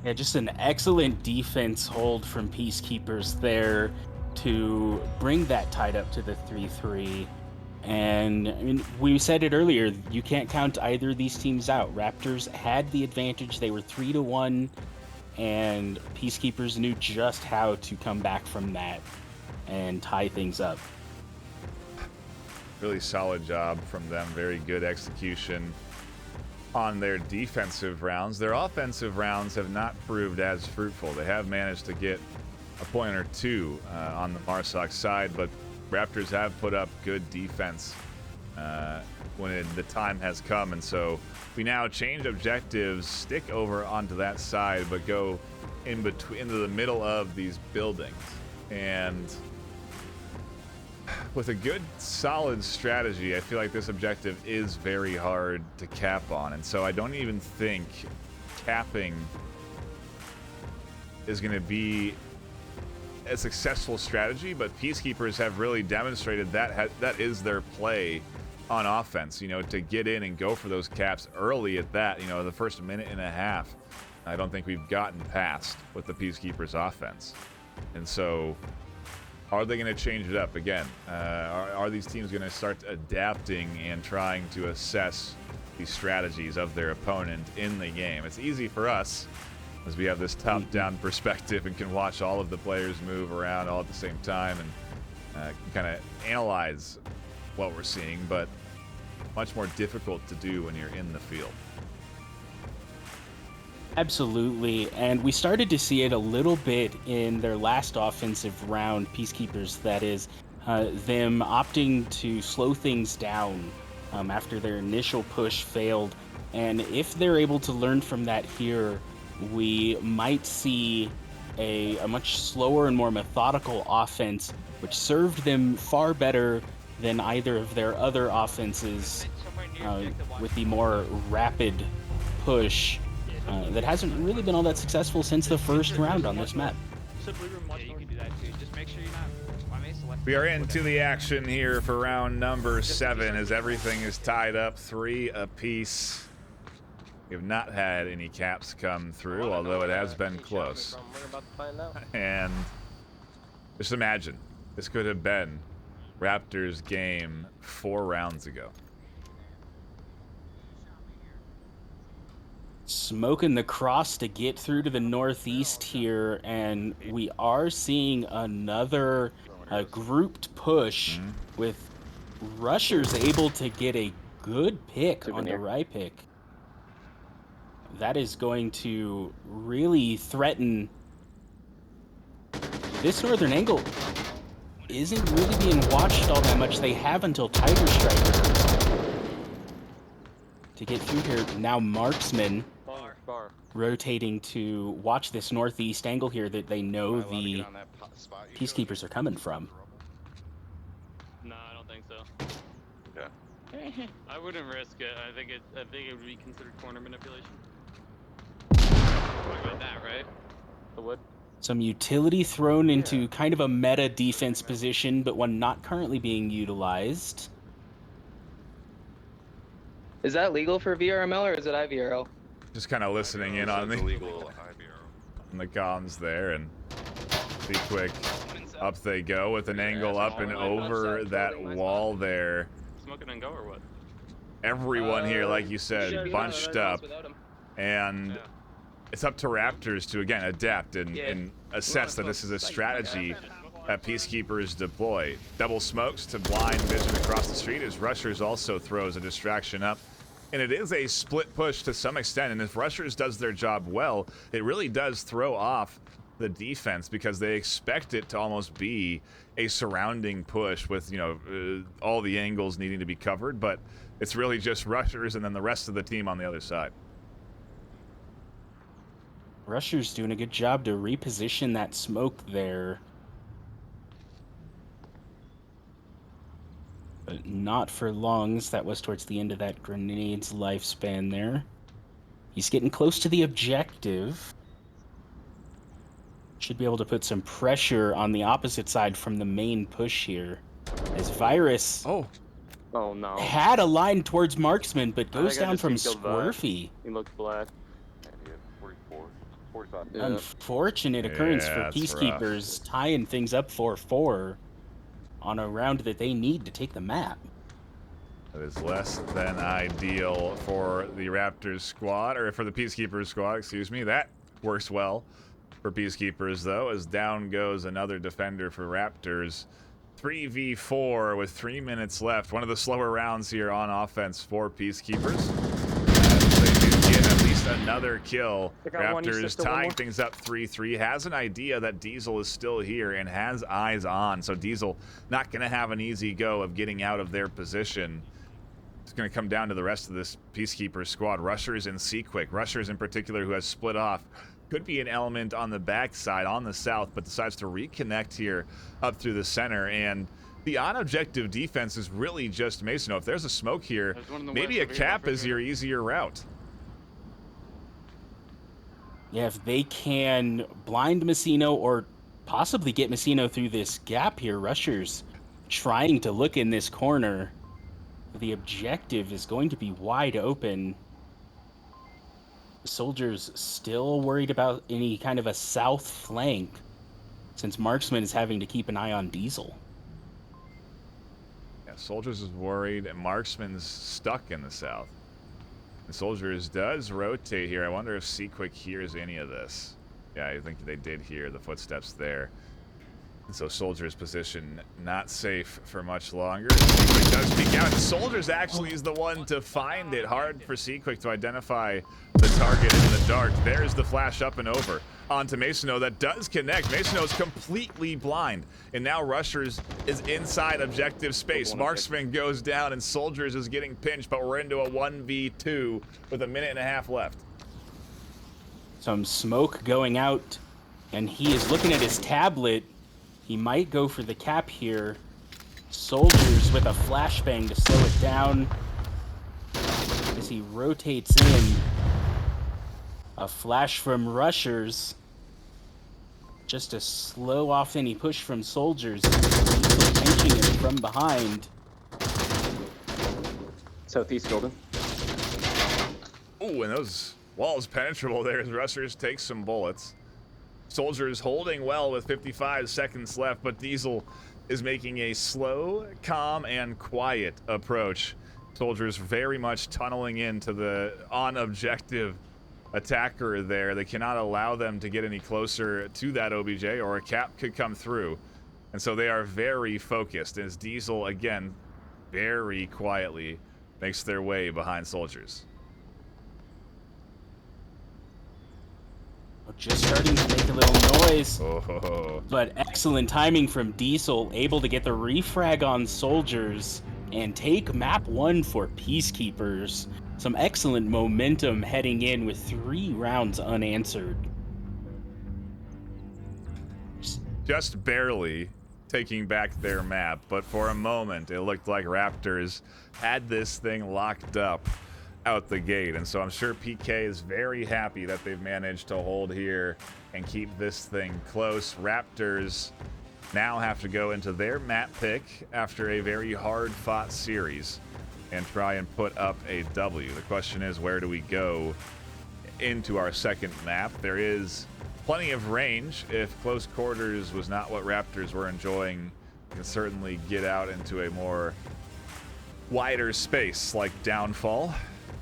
Yeah, just an excellent defense hold from Peacekeepers there to bring that tied up to the 3-3. And I mean, we said it earlier, you can't count either of these teams out. Raptors had the advantage. They were 3-1, and Peacekeepers knew just how to come back from that and tie things up. Really solid job from them. Very good execution on their defensive rounds. Their offensive rounds have not proved as fruitful. They have managed to get a point or 2 on the Marsoc side, but Raptors have put up good defense when the time has come, and so we now change objectives, stick over onto that side, but go in between, into the middle of these buildings. And with a good, solid strategy, I feel like this objective is very hard to cap on, and so I don't even think capping is going to be a successful strategy, but Peacekeepers have really demonstrated that that is their play on offense, you know, to get in and go for those caps early at that, you know, the first minute and a half. I don't think we've gotten past with the Peacekeepers offense. And so are they going to change it up again? Are these teams going to start adapting and trying to assess the strategies of their opponent in the game? It's easy for us as we have this top-down perspective and can watch all of the players move around all at the same time and kind of analyze what we're seeing, but much more difficult to do when you're in the field. Absolutely, and we started to see it a little bit in their last offensive round, Peacekeepers, that is, them opting to slow things down after their initial push failed, and if they're able to learn from that here, we might see a much slower and more methodical offense, which served them far better than either of their other offenses with the more rapid push that hasn't really been all that successful since the first round on this map. We are into the action here for round number 7 as everything is tied up 3 apiece. We have not had any caps come through, although it has been close. We're about to find out. And just imagine, this could have been Raptors game 4 rounds ago. Smoking the cross to get through to the northeast here, and we are seeing another grouped push with rushers able to get a good pick on the right pick. That is going to really threaten. This northern angle isn't really being watched all that much. They have until Tiger Striker to get through here. Now Marksman rotating to watch this northeast angle here that they know the Peacekeepers are coming from. No, I don't think so. Okay. I wouldn't risk it. I think it would be considered corner manipulation. Talk about that, right? The wood. Some utility thrown into kind of a meta defense position, but one not currently being utilized. Is that legal for VRML or is it IVRL? Just kind of listening in on the comms there, and see quick. Up they go with an angle up and over that wall there. Smoking and go or what? Everyone here, like you said, bunched up. And it's up to Raptors to, again, adapt and assess that this is a strategy that Peacekeepers deploy. Double smokes to blind vision across the street as Rushers also throws a distraction up. And it is a split push to some extent, and if Rushers does their job well, it really does throw off the defense because they expect it to almost be a surrounding push with, you know, all the angles needing to be covered, but it's really just Rushers and then the rest of the team on the other side. Rushers doing a good job to reposition that smoke there. But not for long, as that was towards the end of that grenade's lifespan there. He's getting close to the objective. Should be able to put some pressure on the opposite side from the main push here. As Virus Oh no. had a line towards Marksman, but goes think I down just from killed Squirfy. He looks black. 45. Yeah. Unfortunate occurrence Yeah, for that's Peacekeepers, tying things up 4-4 on a round that they need to take the map. That is less than ideal for the Raptors squad, or for the Peacekeepers squad, excuse me. That works well for Peacekeepers, though, as down goes another defender for Raptors. 3v4 with 3 minutes left. One of the slower rounds here on offense for Peacekeepers. They do get at least another kill. Raptors tying things up 3-3. Has an idea that Diesel is still here and has eyes on. So Diesel not going to have an easy go of getting out of their position. It's going to come down to the rest of this Peacekeeper squad. Rushers and Seaquick. Rushers in particular, who has split off. Could be an element on the backside, on the south, but decides to reconnect here up through the center. And the on-objective defense is really just Mason. If there's a smoke here, maybe a cap is your easier route. Yeah, if they can blind Messino or possibly get Messino through this gap here, Rushers trying to look in this corner. The objective is going to be wide open. Soldiers still worried about any kind of a south flank, since Marksman is having to keep an eye on Diesel. Yeah, Soldiers is worried, and Marksman's stuck in the south. And Soldiers does rotate here. I wonder if Seaquick hears any of this. Yeah, I think they did hear the footsteps there. And so Soldiers' position not safe for much longer. Seaquick does peek out. Soldiers actually is the one to find it. Hard for Seaquick to identify the target in the dark. There's the flash up and over onto Masono. That does connect. Masono is completely blind. And now Rushers is inside objective space. Marksman goes down and Soldiers is getting pinched, but we're into a 1v2 with a minute and a half left. Some smoke going out, and he is looking at his tablet. He might go for the cap here. Soldiers with a flashbang to slow it down as he rotates in. A flash from Rushers just to slow off any push from Soldiers. Pinching him from behind. Southeast building. Ooh, Ooh, and those walls penetrable there as rushers take some bullets. Soldiers holding well with 55 seconds left, but Diesel is making a slow, calm, and quiet approach. Soldiers very much tunneling into the on-objective attacker there. They cannot allow them to get any closer to that OBJ, or a cap could come through. And so they are very focused as Diesel, again, very quietly makes their way behind Soldiers. Just starting to make a little noise, Oh. but excellent timing from Diesel, able to get the refrag on Soldiers and take map 1 for Peacekeepers. Some excellent momentum heading in with 3 rounds unanswered. Just barely taking back their map, but for a moment it looked like Raptors had this thing locked up out the gate, and so I'm sure PK is very happy that they've managed to hold here and keep this thing close. Raptors now have to go into their map pick after a very hard-fought series and try and put up a W. The question is, where do we go into our second map? There is plenty of range. If close quarters was not what Raptors were enjoying, you can certainly get out into a more wider space like Downfall,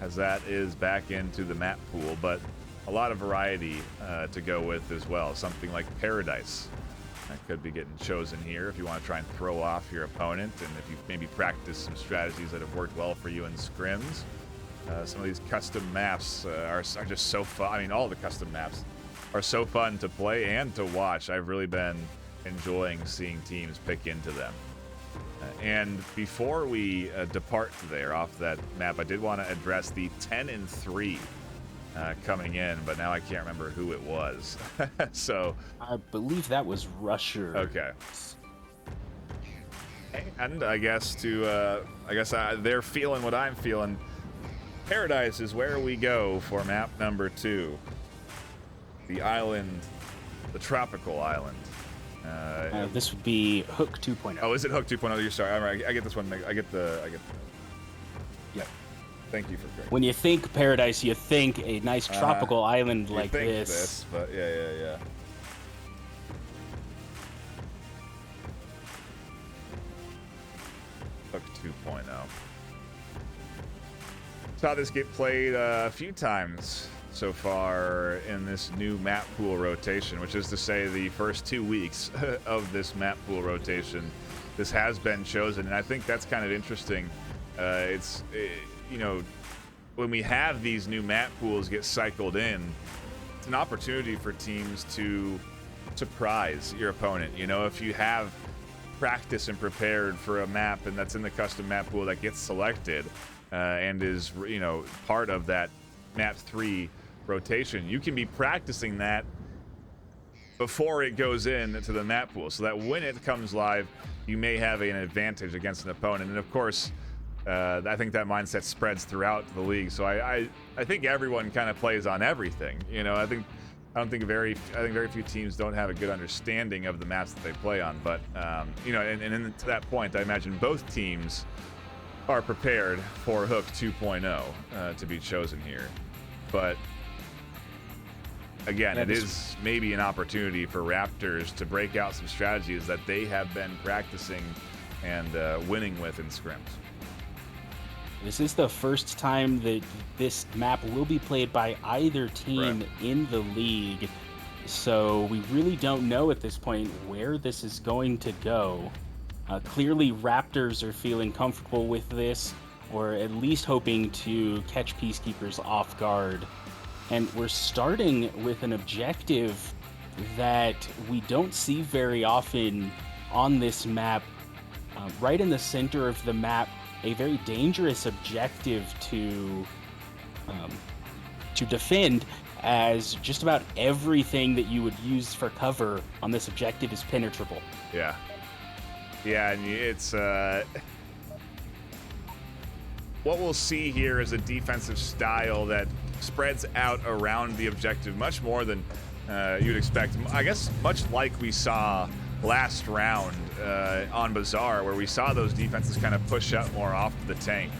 as that is back into the map pool, but a lot of variety to go with as well. Something like Paradise that could be getting chosen here if you want to try and throw off your opponent, and if you maybe practice some strategies that have worked well for you in scrims. Some of these custom maps are just so fun. I mean, all the custom maps are so fun to play and to watch. I've really been enjoying seeing teams pick into them. And before we depart there off that map, I did want to address the 10-3 coming in, but now I can't remember who it was. So I believe that was Rusher. Okay. And I guess they're feeling what I'm feeling. Paradise is where we go for map number 2. The island, the tropical island. This would be Hook 2.0. Oh, is it Hook 2.0? You're sorry. All right, I get this one. I get the. Yep. Thank you for correcting. When you think Paradise, you think a nice tropical island You like think this. But yeah. Hook 2.0. Saw this get played a few times so far in this new map pool rotation, which is to say the first 2 weeks of this map pool rotation, this has been chosen, and I think that's kind of interesting. You know, when we have these new map pools get cycled in, it's an opportunity for teams to surprise your opponent. You know, if you have practice and prepared for a map and that's in the custom map pool that gets selected and is, you know, part of that map 3 rotation, you can be practicing that before it goes into the map pool, so that when it comes live, you may have an advantage against an opponent. And of course, I think that mindset spreads throughout the league. So I think everyone kind of plays on everything. You know, I think very few teams don't have a good understanding of the maps that they play on. But you know, and to that point, I imagine both teams are prepared for Hook 2.0 to be chosen here. But again, it is maybe an opportunity for Raptors to break out some strategies that they have been practicing and winning with in scrims. This is the first time that this map will be played by either team in the league, so we really don't know at this point where this is going to go. Clearly, Raptors are feeling comfortable with this, or at least hoping to catch Peacekeepers off guard. And we're starting with an objective that we don't see very often on this map. Right in the center of the map, a very dangerous objective to defend, as just about everything that you would use for cover on this objective is penetrable. Yeah, and it's what we'll see here is a defensive style that spreads out around the objective much more than you'd expect. I guess much like we saw last round on Bazaar, where we saw those defenses kind of push up more off the tank.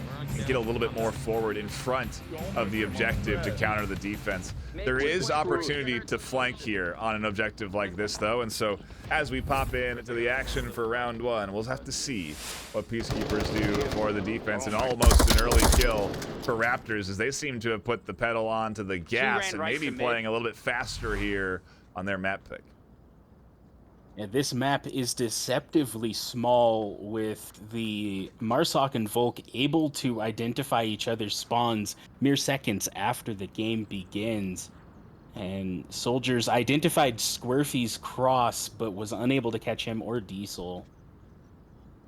get a little bit more forward in front of the objective to counter the defense. There is opportunity to flank here on an objective like this, though, and so as we pop into the action for round one, we'll have to see what Peacekeepers do for the defense, and almost an early kill for Raptors as they seem to have put the pedal onto the gas and maybe playing a little bit faster here on their map pick. Yeah, this map is deceptively small, with the Marsoc and Volk able to identify each other's spawns mere seconds after the game begins. And Soldiers identified Squirfy's cross, but was unable to catch him or Diesel.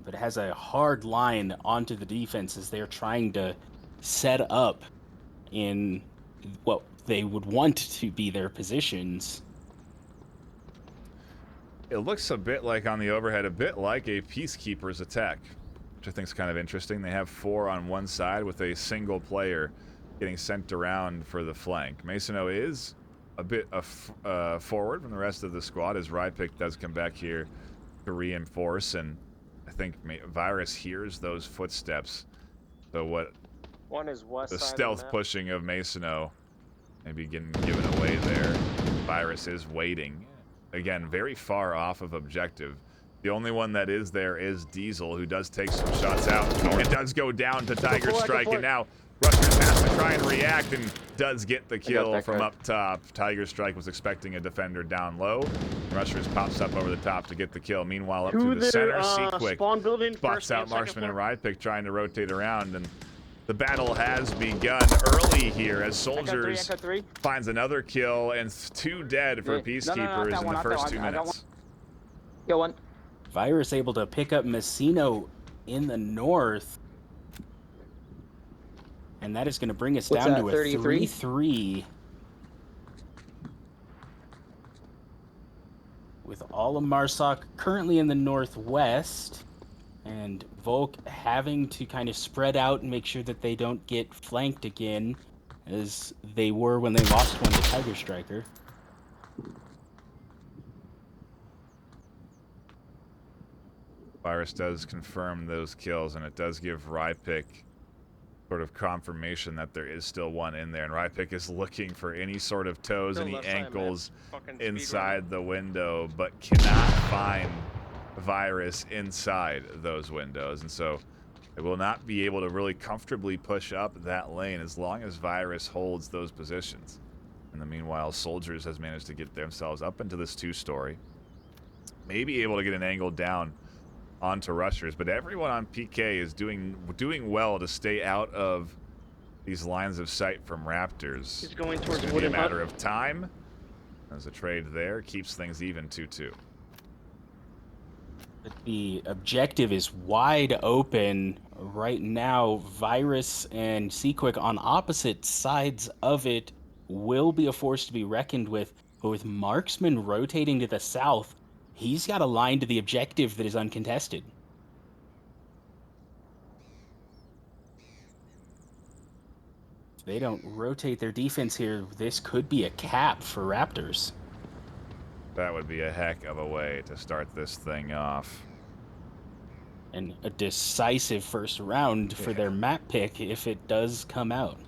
But has a hard line onto the defense as they're trying to set up in what they would want to be their positions. It looks a bit like on the overhead, a bit like a Peacekeepers attack, which I think is kind of interesting. They have 4 on one side with a single player getting sent around for the flank. Masono is a bit forward from the rest of the squad as Rypick does come back here to reinforce, and I think Virus hears those footsteps. So what One is west the side stealth of the map. pushing of Masono maybe getting given away there. Virus is waiting. Again, very far off of objective. The only one that is there is Diesel, who does take some shots out. It does go down to Tiger Strike, and now Rutgers has to try and react and does get the kill from up top. Tiger Strike was expecting a defender down low. Rutgers pops up over the top to get the kill. Meanwhile, up through the center, Seaquick spawn building, spots first out and second Marksman and floor. Rypick trying to rotate around, and the battle has begun early here as Soldiers finds another kill and 2 dead for Peacekeepers in the first 2 minutes. Go one. Virus able to pick up Messino in the north. And that is going to bring us What's down that, to a 33? 3-3. With all of Marsoc currently in the northwest, and Volk having to kind of spread out and make sure that they don't get flanked again, as they were when they lost one to Tiger Striker. Virus does confirm those kills, and it does give Rypick sort of confirmation that there is still one in there. And Rypick is looking for any sort of toes, Still any left side, man. ankles Fucking inside the window, but cannot find Virus inside those windows. And so they will not be able to really comfortably push up that lane as long as Virus holds those positions. In the meanwhile, Soldiers has managed to get themselves up into this 2-story. Maybe able to get an angle down onto Rushers, but everyone on PK is doing well to stay out of these lines of sight from Raptors. He's going It's towards going to be a Wooden Hut. matter of time. There's a trade there, keeps things even 2-2. But the objective is wide open right now. Virus and Seaquick on opposite sides of it will be a force to be reckoned with, but with Marksman rotating to the south, he's got a line to the objective that is uncontested. If they don't rotate their defense here, this could be a cap for Raptors. That would be a heck of a way to start this thing off. And a decisive first round for their map pick if it does come out.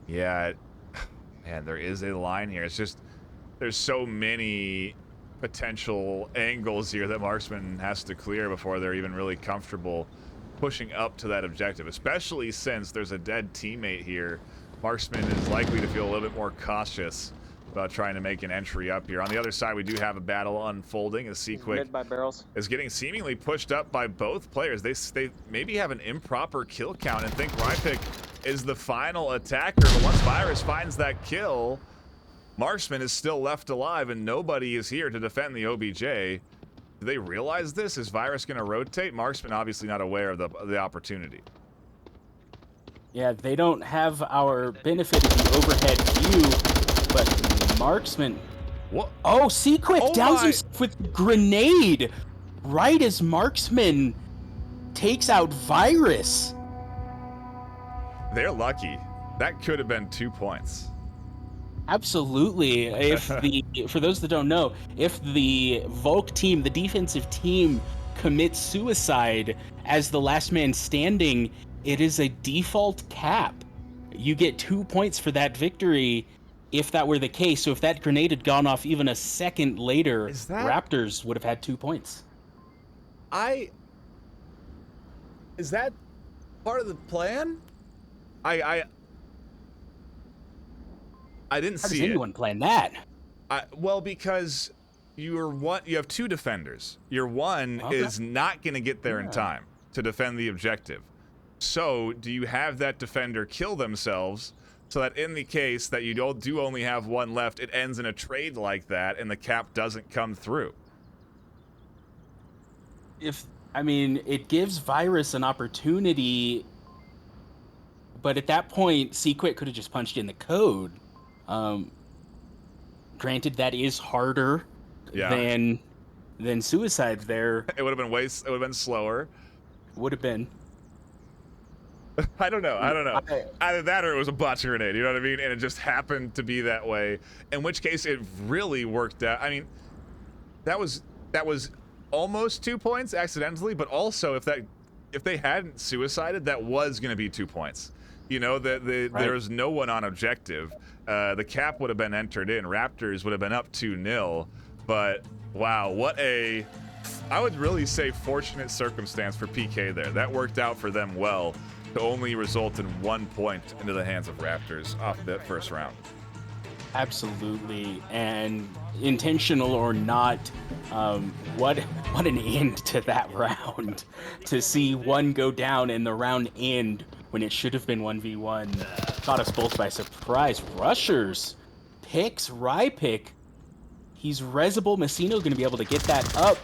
Yeah, man, there is a line here. It's just, there's so many potential angles here that Marksman has to clear before they're even really comfortable pushing up to that objective, especially since there's a dead teammate here. Marksman is likely to feel a little bit more cautious about trying to make an entry up here. On the other side, we do have a battle unfolding as Seaquick Mid by barrels. is getting seemingly pushed up by both players. They maybe have an improper kill count and think Rypick is the final attacker, but once Virus finds that kill, Marksman is still left alive and nobody is here to defend the OBJ. Do they realize this? Is Virus going to rotate? Marksman obviously not aware of the opportunity. Yeah, they don't have our benefit of the overhead view, but Marksman... What? Oh, Seaquick Oh downs my- himself with grenade right as Marksman takes out Virus. They're lucky. That could have been 2 points. Absolutely. For those that don't know, if the Volk team, the defensive team, commits suicide as the last man standing, It is a default cap. You get 2 points for that victory if that were the case. So if that grenade had gone off even a second later, Is that- Raptors would have had 2 points. Is that part of the plan? I didn't How does see it. anyone plan that? Well, because you have 2 defenders. Your one Okay. is not going to get there in Yeah. time to defend the objective. So, do you have that defender kill themselves so that in the case that you do only have one left, it ends in a trade like that and the cap doesn't come through? It gives Virus an opportunity, but at that point, Sequit could have just punched in the code. Granted, that is harder than suicide. There It would have been slower. would have been. I don't know. Either that or it was a botch grenade, you know what I mean? And it just happened to be that way. In which case it really worked out. I mean, that was almost 2 points accidentally, but also if they hadn't suicided, that was going to be 2 points. You know, there's no one on objective. The cap would have been entered in. Raptors would have been up 2-0. But wow, I would really say fortunate circumstance for PK there. That worked out for them well to only result in 1 point into the hands of Raptors off that first round. Absolutely, and intentional or not, what an end to that round. To see one go down and the round end when it should have been 1v1 caught us both by surprise. Rushers picks Rypick. He's resable. Messino going to be able to get that up.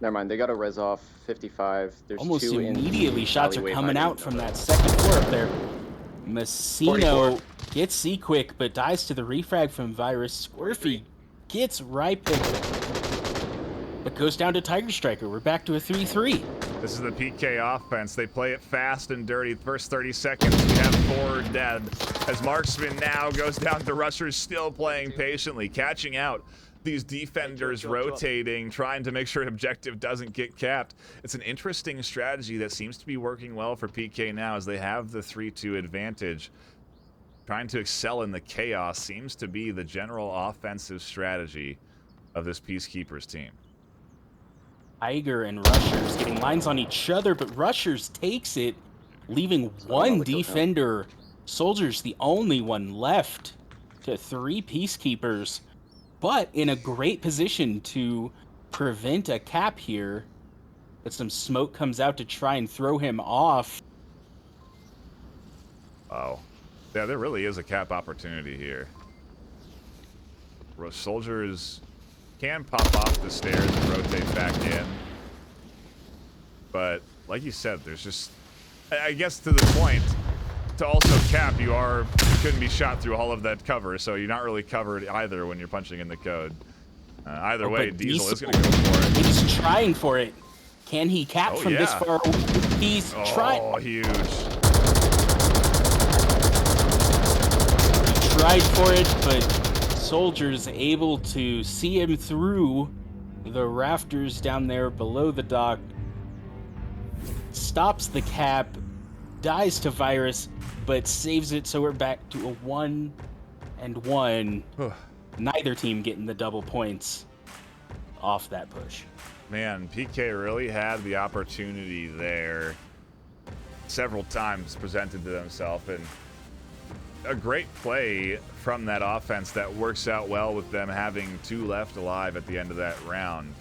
Never mind, they got a res off 55. There's Almost 2 in immediately, the shots are alleyway coming behind out you. from that second floor up there. Messino gets C-Quick, but dies to the refrag from Virus. Squirfy gets Rypick, but goes down to Tiger Striker. We're back to a 3-3. This is the PK offense. They play it fast and dirty. First 30 seconds, we have 4 dead. As Marksman now goes down to Rushers, still playing patiently, catching out these defenders rotating, trying to make sure an objective doesn't get capped. It's an interesting strategy that seems to be working well for PK now as they have the 3-2 advantage. Trying to excel in the chaos seems to be the general offensive strategy of this Peacekeepers team. Tiger and Rushers getting lines on each other, but Rushers takes it, leaving one defender. Soldiers the only one left to 3 Peacekeepers, but in a great position to prevent a cap here. But some smoke comes out to try and throw him off. Oh. Yeah, there really is a cap opportunity here. Soldiers can pop off the stairs and rotate back in. But, like you said, there's just... I guess to the point, to also cap, you couldn't be shot through all of that cover, so you're not really covered either when you're punching in the code. Either way, Diesel is going to go for it. He's trying for it. Can he cap from this far away? He's trying. Oh, huge. Tried for it, but Soldiers able to see him through the rafters down there below the dock. Stops the cap, dies to Virus, but saves it, so we're back to a 1-1. Neither team getting the double points off that push. Man, PK really had the opportunity there several times presented to themselves, and a great play from that offense that works out well with them having 2 left alive at the end of that round.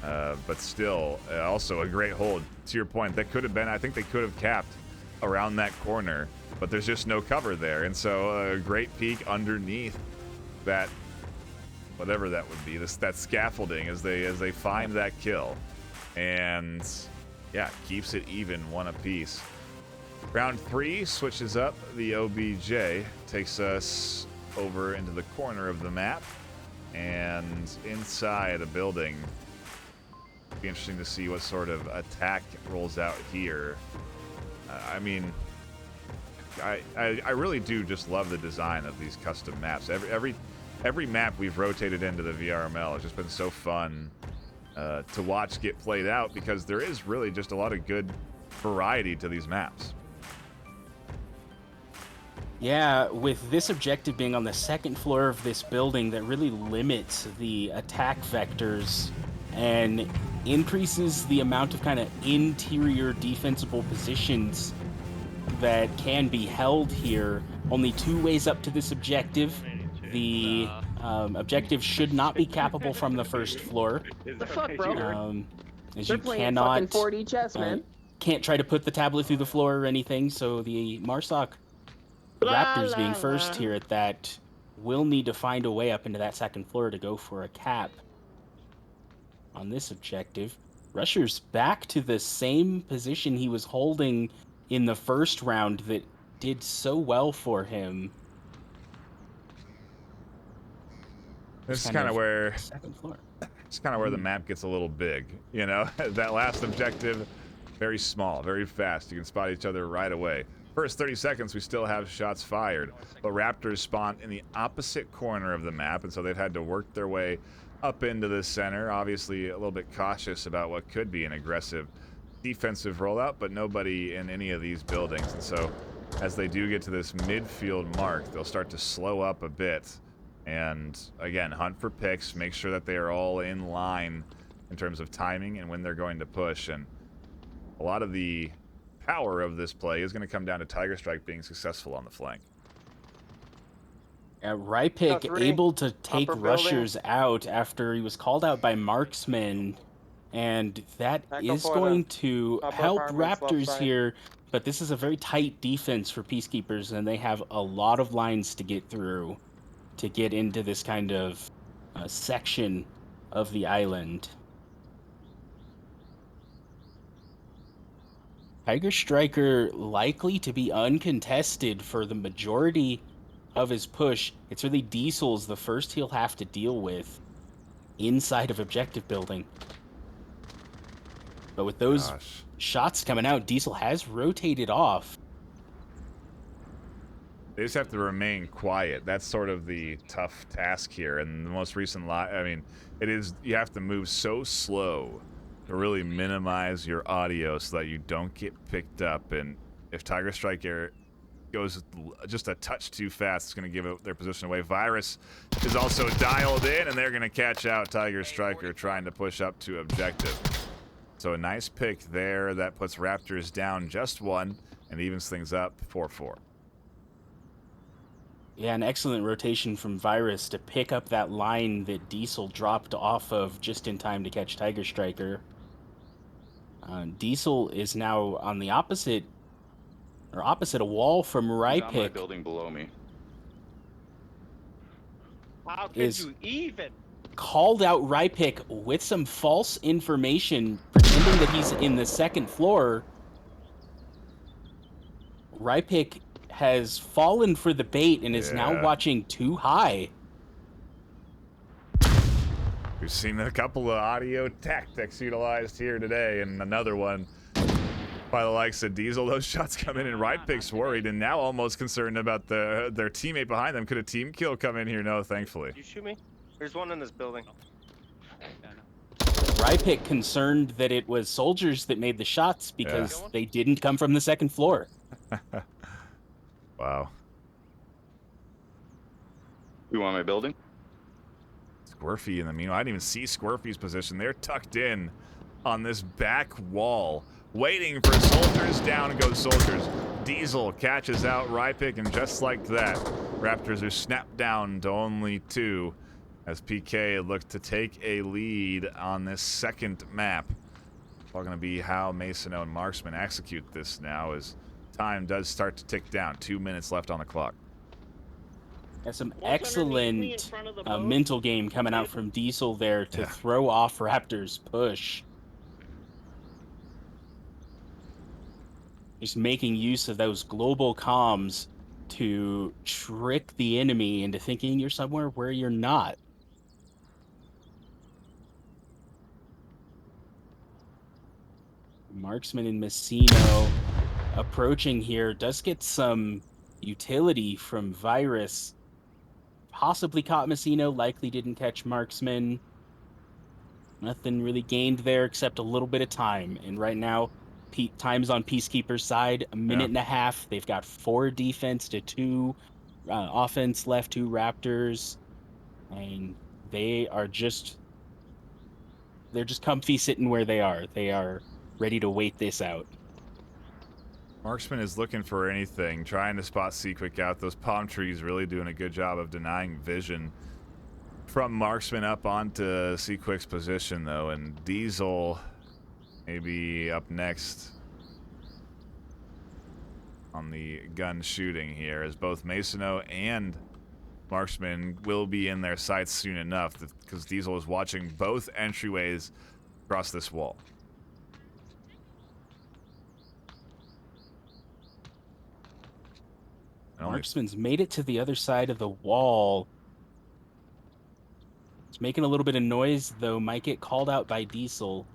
But still, also a great hold. To your point, that could have been, I think they could have capped around that corner, but there's just no cover there. And so a great peek underneath that, whatever that would be, that scaffolding as they find that kill. And yeah, keeps it even, 1 apiece. Round 3 switches up. The OBJ takes us over into the corner of the map and inside a building. Be interesting to see what sort of attack rolls out here. I mean, I really do just love the design of these custom maps. Every map we've rotated into the VRML has just been so fun to watch get played out, because there is really just a lot of good variety to these maps. Yeah, with this objective being on the second floor of this building, that really limits the attack vectors and increases the amount of kind of interior defensible positions that can be held here. Only 2 ways up to this objective. The objective should not be cappable from the first floor. The fuck, bro? As They're you playing cannot fucking 4D chess, man. can't try to put the tablet through the floor or anything, so the Marsoc Raptors being first here at that will need to find a way up into that second floor to go for a cap on this objective. Rusher's back to the same position he was holding in the first round that did so well for him. This is kind of where second floor. it's kind of where the map gets a little big, you know. That last objective, very small, very fast. You can spot each other right away. First 30 seconds, we still have shots fired, but Raptors spawn in the opposite corner of the map, and so they've had to work their way up into the center. Obviously, a little bit cautious about what could be an aggressive defensive rollout, but nobody in any of these buildings. And so, as they do get to this midfield mark, they'll start to slow up a bit, and again, hunt for picks, make sure that they are all in line in terms of timing and when they're going to push. And a lot of the power of this play is going to come down to Tiger Strike being successful on the flank. Rypick able to take rushers out after he was called out by marksmen, and that is going to help Raptors here, but this is a very tight defense for Peacekeepers, and they have a lot of lines to get through to get into this kind of section of the island. Tiger Striker likely to be uncontested for the majority of his push. It's really Diesel's the first he'll have to deal with inside of objective building. But with those shots coming out, Diesel has rotated off. They just have to remain quiet. That's sort of the tough task here. And the most recent I mean, it is, you have to move so slow to really minimize your audio so that you don't get picked up. And if Tiger Striker goes just a touch too fast, it's going to give their position away. Virus is also dialed in, and they're going to catch out Tiger Striker trying to push up to objective. So a nice pick there that puts Raptors down just 1 and evens things up 4-4. Yeah, an excellent rotation from Virus to pick up that line that Diesel dropped off of just in time to catch Tiger Striker. Diesel is now on the opposite a wall from Rypick. Building below me. How could you even? Called out Rypick with some false information, pretending that he's in the second floor. Rypick has fallen for the bait and is now watching too high. We've seen a couple of audio tactics utilized here today, and another one by the likes of Diesel. Those shots come in, and Rypick's worried, and now almost concerned about their teammate behind them. Could a team kill come in here? No, thankfully. Did you shoot me? There's one in this building. Rypick concerned that it was soldiers that made the shots because they didn't come from the second floor. Wow. You want my building? Squirfy in the meanwhile. I didn't even see Squirfy's position. They're tucked in on this back wall, waiting for soldiers. Down goes soldiers. Diesel catches out Rypick, and just like that, Raptors are snapped down to only 2 as PK looked to take a lead on this second map. It's all going to be how Masono and Marksman execute this now, as time does start to tick down. 2 minutes left on the clock. That's some excellent mental game coming out from Diesel there to throw off Raptors' push. Just making use of those global comms to trick the enemy into thinking you're somewhere where you're not. Marksman and Messino approaching here does get some utility from Virus. Possibly caught Messino, likely didn't catch Marksman. Nothing really gained there except a little bit of time. And right now, times on Peacekeepers' side, a minute and a half. They've got 4 defense to 2 offense left, 2 Raptors, and they're just comfy sitting where they are. They are ready to wait this out. Marksman is looking for anything, trying to spot Seaquick out. Those palm trees really doing a good job of denying vision from Marksman up onto Seaquick's position, though, and Diesel maybe up next on the gun shooting here, as both Masono and Marksman will be in their sights soon enough, because Diesel is watching both entryways across this wall. Marksman's made it to the other side of the wall. It's making a little bit of noise, though. Might get called out by Diesel.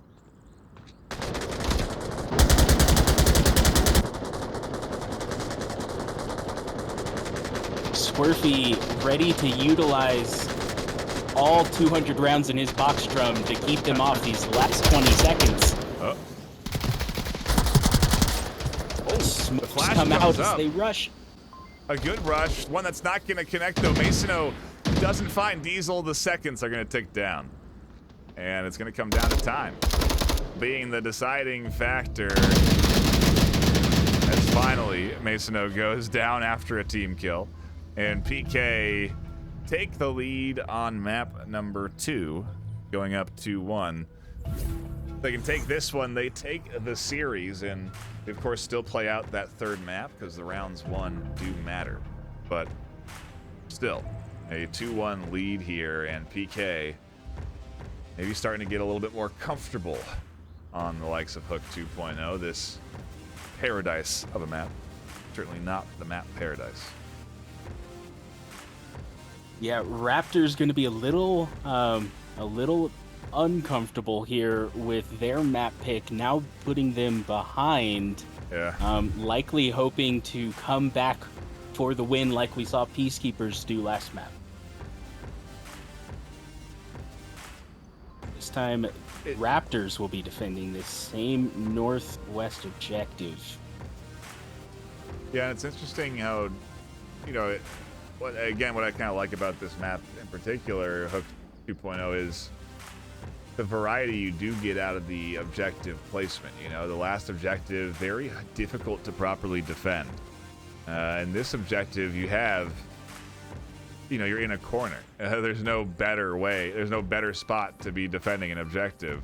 Squirfy ready to utilize all 200 rounds in his box drum to keep them off these last 20 seconds. Oh, Smokes flash come comes out up. as they rush. a good rush. One that's not going to connect, though. Masono doesn't find Diesel. The seconds are going to tick down. And it's going to come down to time being the deciding factor, as finally Masono goes down after a team kill. And PK take the lead on map number 2, going up 2-1. They can take this one, they take the series, and they, of course, still play out that third map because the rounds won do matter. But still, a 2-1 lead here, and PK maybe starting to get a little bit more comfortable on the likes of Hook 2.0, this paradise of a map. Certainly not the map paradise. Yeah, Raptors going to be a little uncomfortable here with their map pick now putting them behind. Yeah. Likely hoping to come back for the win like we saw Peacekeepers do last map. This time, Raptors will be defending this same northwest objective. Yeah, and it's interesting how, you know, what I kind of like about this map in particular, Hook 2.0, is the variety you do get out of the objective placement. You know, the last objective, very difficult to properly defend. And this objective, you have, you know, you're in a corner. There's no better way, there's no better spot to be defending an objective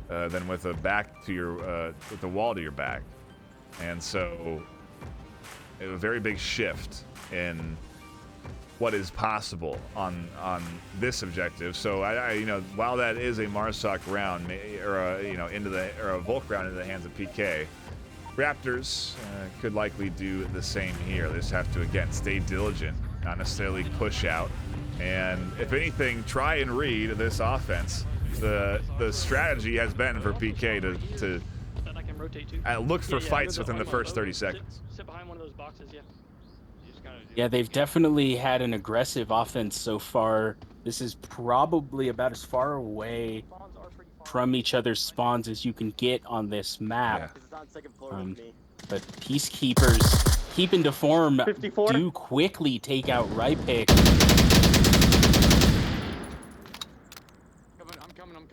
than with a back to your, with the wall to your back. And so, a very big shift in what is possible on this objective. So I you know, while that is a Marsoc round, or a, you know, or a Volk round into the hands of PK, Raptors could likely do the same here. They just have to, again, stay diligent, not necessarily push out, and if anything, try and read this offense. The strategy has been for PK to look for fights within the first 30 seconds. Sit behind one of those boxes, yeah. Yeah, they've definitely had an aggressive offense so far. This is probably about as far away from each other's spawns as you can get on this map. But Peacekeepers keeping to form 54. do quickly take out Rypick. I'm coming.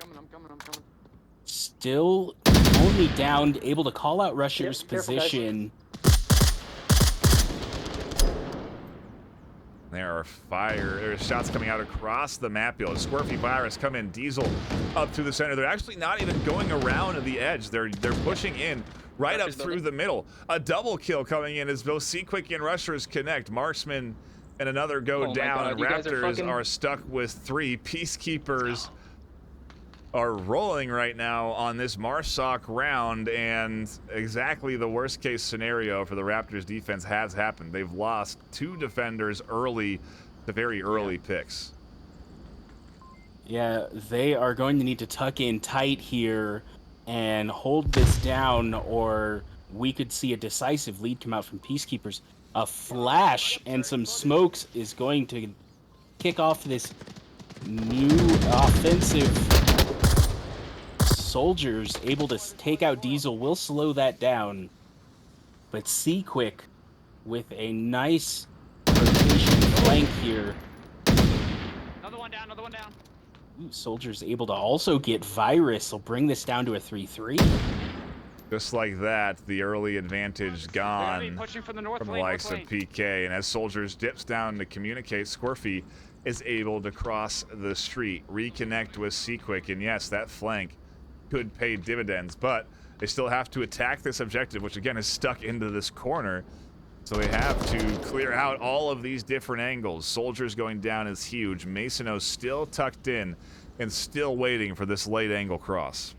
Still only downed, able to call out Rusher's position. There's shots coming out across the map. You'll have Squirfy Virus come in, Diesel up through the center. They're actually not even going around the edge. They're pushing in right up through the middle. A double kill coming in as both Seaquick and Rushers connect. Marksman and another go down, and Raptors are stuck with 3. Peacekeepers are rolling right now on this Marsoc round, and exactly the worst case scenario for the Raptors defense has happened. They've lost 2 defenders early, the very early picks. Yeah, they are going to need to tuck in tight here and hold this down, or we could see a decisive lead come out from Peacekeepers. A flash and some smokes is going to kick off this new offensive Soldiers able to take out Diesel will slow that down. But Quick with a nice rotation flank here. Another one down, another one down. Ooh, Soldiers able to also get Virus. Will bring this down to a 3-3. Just like that, the early advantage gone Pushing from the north from the lane, likes north of lane. PK. And as Soldiers dips down to communicate, Squirfy is able to cross the street, reconnect with Quick, and yes, that flank could pay dividends, but they still have to attack this objective, which again is stuck into this corner. So they have to clear out all of these different angles. Soldiers going down is huge. Masono still tucked in and still waiting for this late angle cross.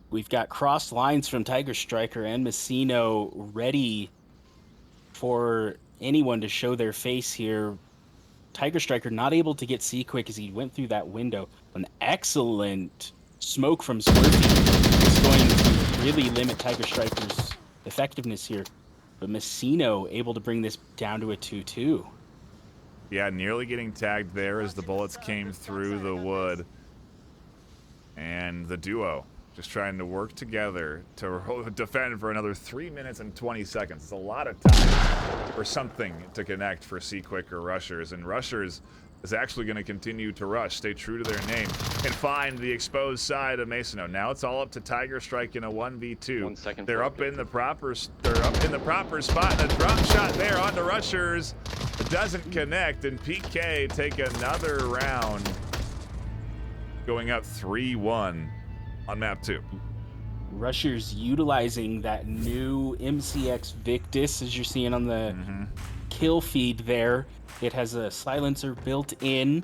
We've got crossed lines from Tiger Striker and Messino ready for anyone to show their face here. Tiger Striker not able to get Quick as he went through that window. An excellent smoke from Squirty is going to really limit Tiger Striker's effectiveness here. But Messino able to bring this down to a 2-2. Yeah, nearly getting tagged there as the bullets came through the wood. And the duo just trying to work together to defend for another 3 minutes and 20 seconds. It's a lot of time for something to connect for Quick or Rushers. And Rushers is actually going to continue to rush, stay true to their name, and find the exposed side of Masono. Now it's all up to Tiger Strike in a 1v2. 1 second. They're up in the proper spot, and a drop shot there onto Rushers. It doesn't connect, and PK take another round, going up 3-1 on map 2. Rushers utilizing that new MCX Victus, as you're seeing on the kill feed there. It has a silencer built in,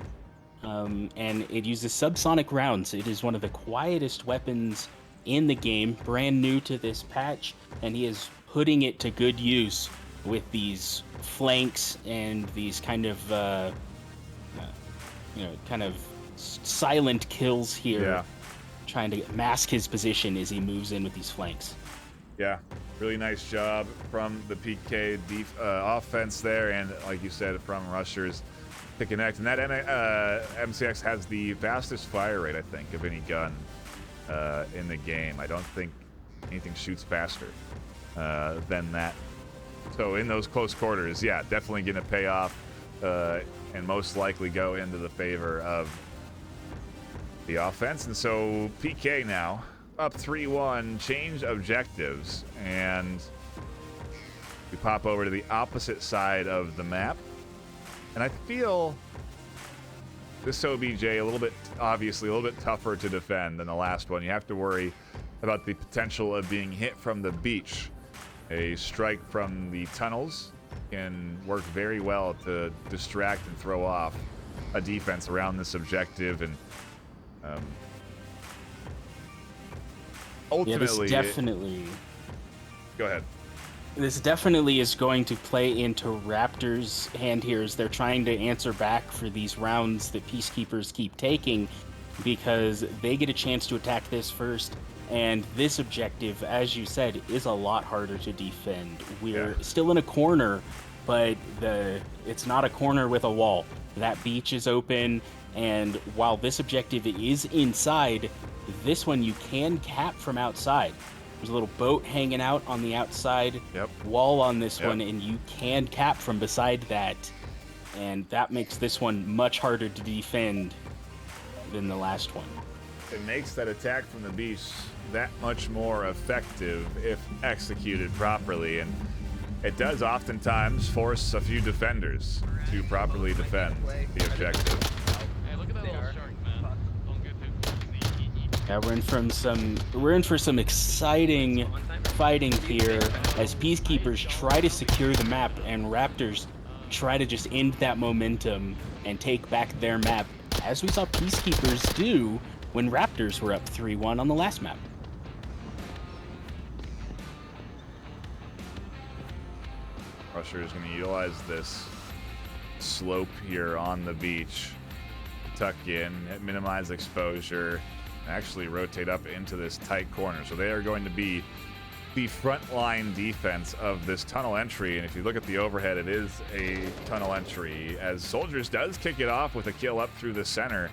and it uses subsonic rounds. It is one of the quietest weapons in the game, brand new to this patch, and he is putting it to good use with these flanks and these kind of, silent kills here. Yeah. Trying to mask his position as he moves in with these flanks. Yeah, really nice job from the PK offense there, and like you said, from Rushers to connect. And that MCX has the fastest fire rate, I think, of any gun in the game. I don't think anything shoots faster than that. So in those close quarters, yeah, definitely going to pay off and most likely go into the favor of the offense. And so PK now up 3-1, change objectives, and we pop over to the opposite side of the map. And I feel this OBJ obviously a little bit tougher to defend than the last one. You have to worry about the potential of being hit from the beach. A strike from the tunnels can work very well to distract and throw off a defense around this objective, and ultimately, yeah, this definitely. Go ahead. This definitely is going to play into Raptors' hand here as they're trying to answer back for these rounds that Peacekeepers keep taking, because they get a chance to attack this first. And this objective, as you said, is a lot harder to defend. We're still in a corner, but it's not a corner with a wall. That beach is open, and while this objective is inside, this one you can cap from outside. There's a little boat hanging out on the outside wall on this one, and you can cap from beside that. And that makes this one much harder to defend than the last one. It makes that attack from the beach that much more effective if executed properly, and it does oftentimes force a few defenders to properly defend the objective. Hey, look at that little shark, man. Don't get too Yeah, we're in for some exciting fighting here as Peacekeepers try to secure the map and Raptors try to just end that momentum and take back their map, as we saw Peacekeepers do when Raptors were up 3-1 on the last map. Rusher is going to utilize this slope here on the beach, tuck in, minimize exposure, actually rotate up into this tight corner. So they are going to be the front line defense of this tunnel entry. And if you look at the overhead, it is a tunnel entry, as Soldiers does kick it off with a kill up through the center.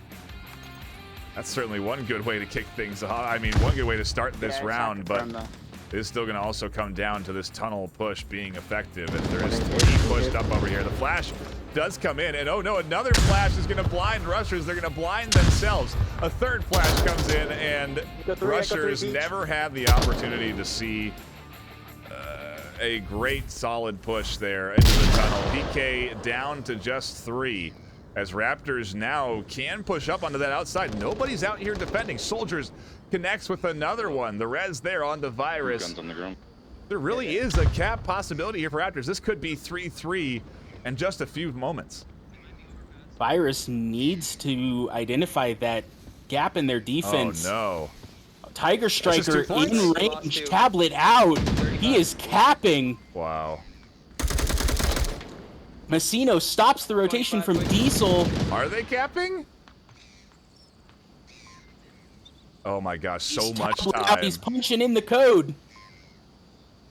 That's certainly one good way to kick things off. I mean, one good way to start this round, but it's still going to also come down to this tunnel push being effective. And there is 3 pushed up over here. The flash does come in, and oh no, another flash is going to blind rushers. They're going to blind themselves. A third flash comes in, and rushers never have the opportunity to see a great solid push there into the tunnel. PK down to just 3. As Raptors now can push up onto that outside. Nobody's out here defending. Soldiers connects with another one. The res there on the virus. Guns on the ground. There really is a cap possibility here for Raptors. This could be 3-3 in just a few moments. Virus needs to identify that gap in their defense. Oh no. Tiger Striker in range, tablet out. He is capping. Wow. Messino stops the rotation from Diesel. Are they capping? Oh my gosh, so much time. He's punching in the code.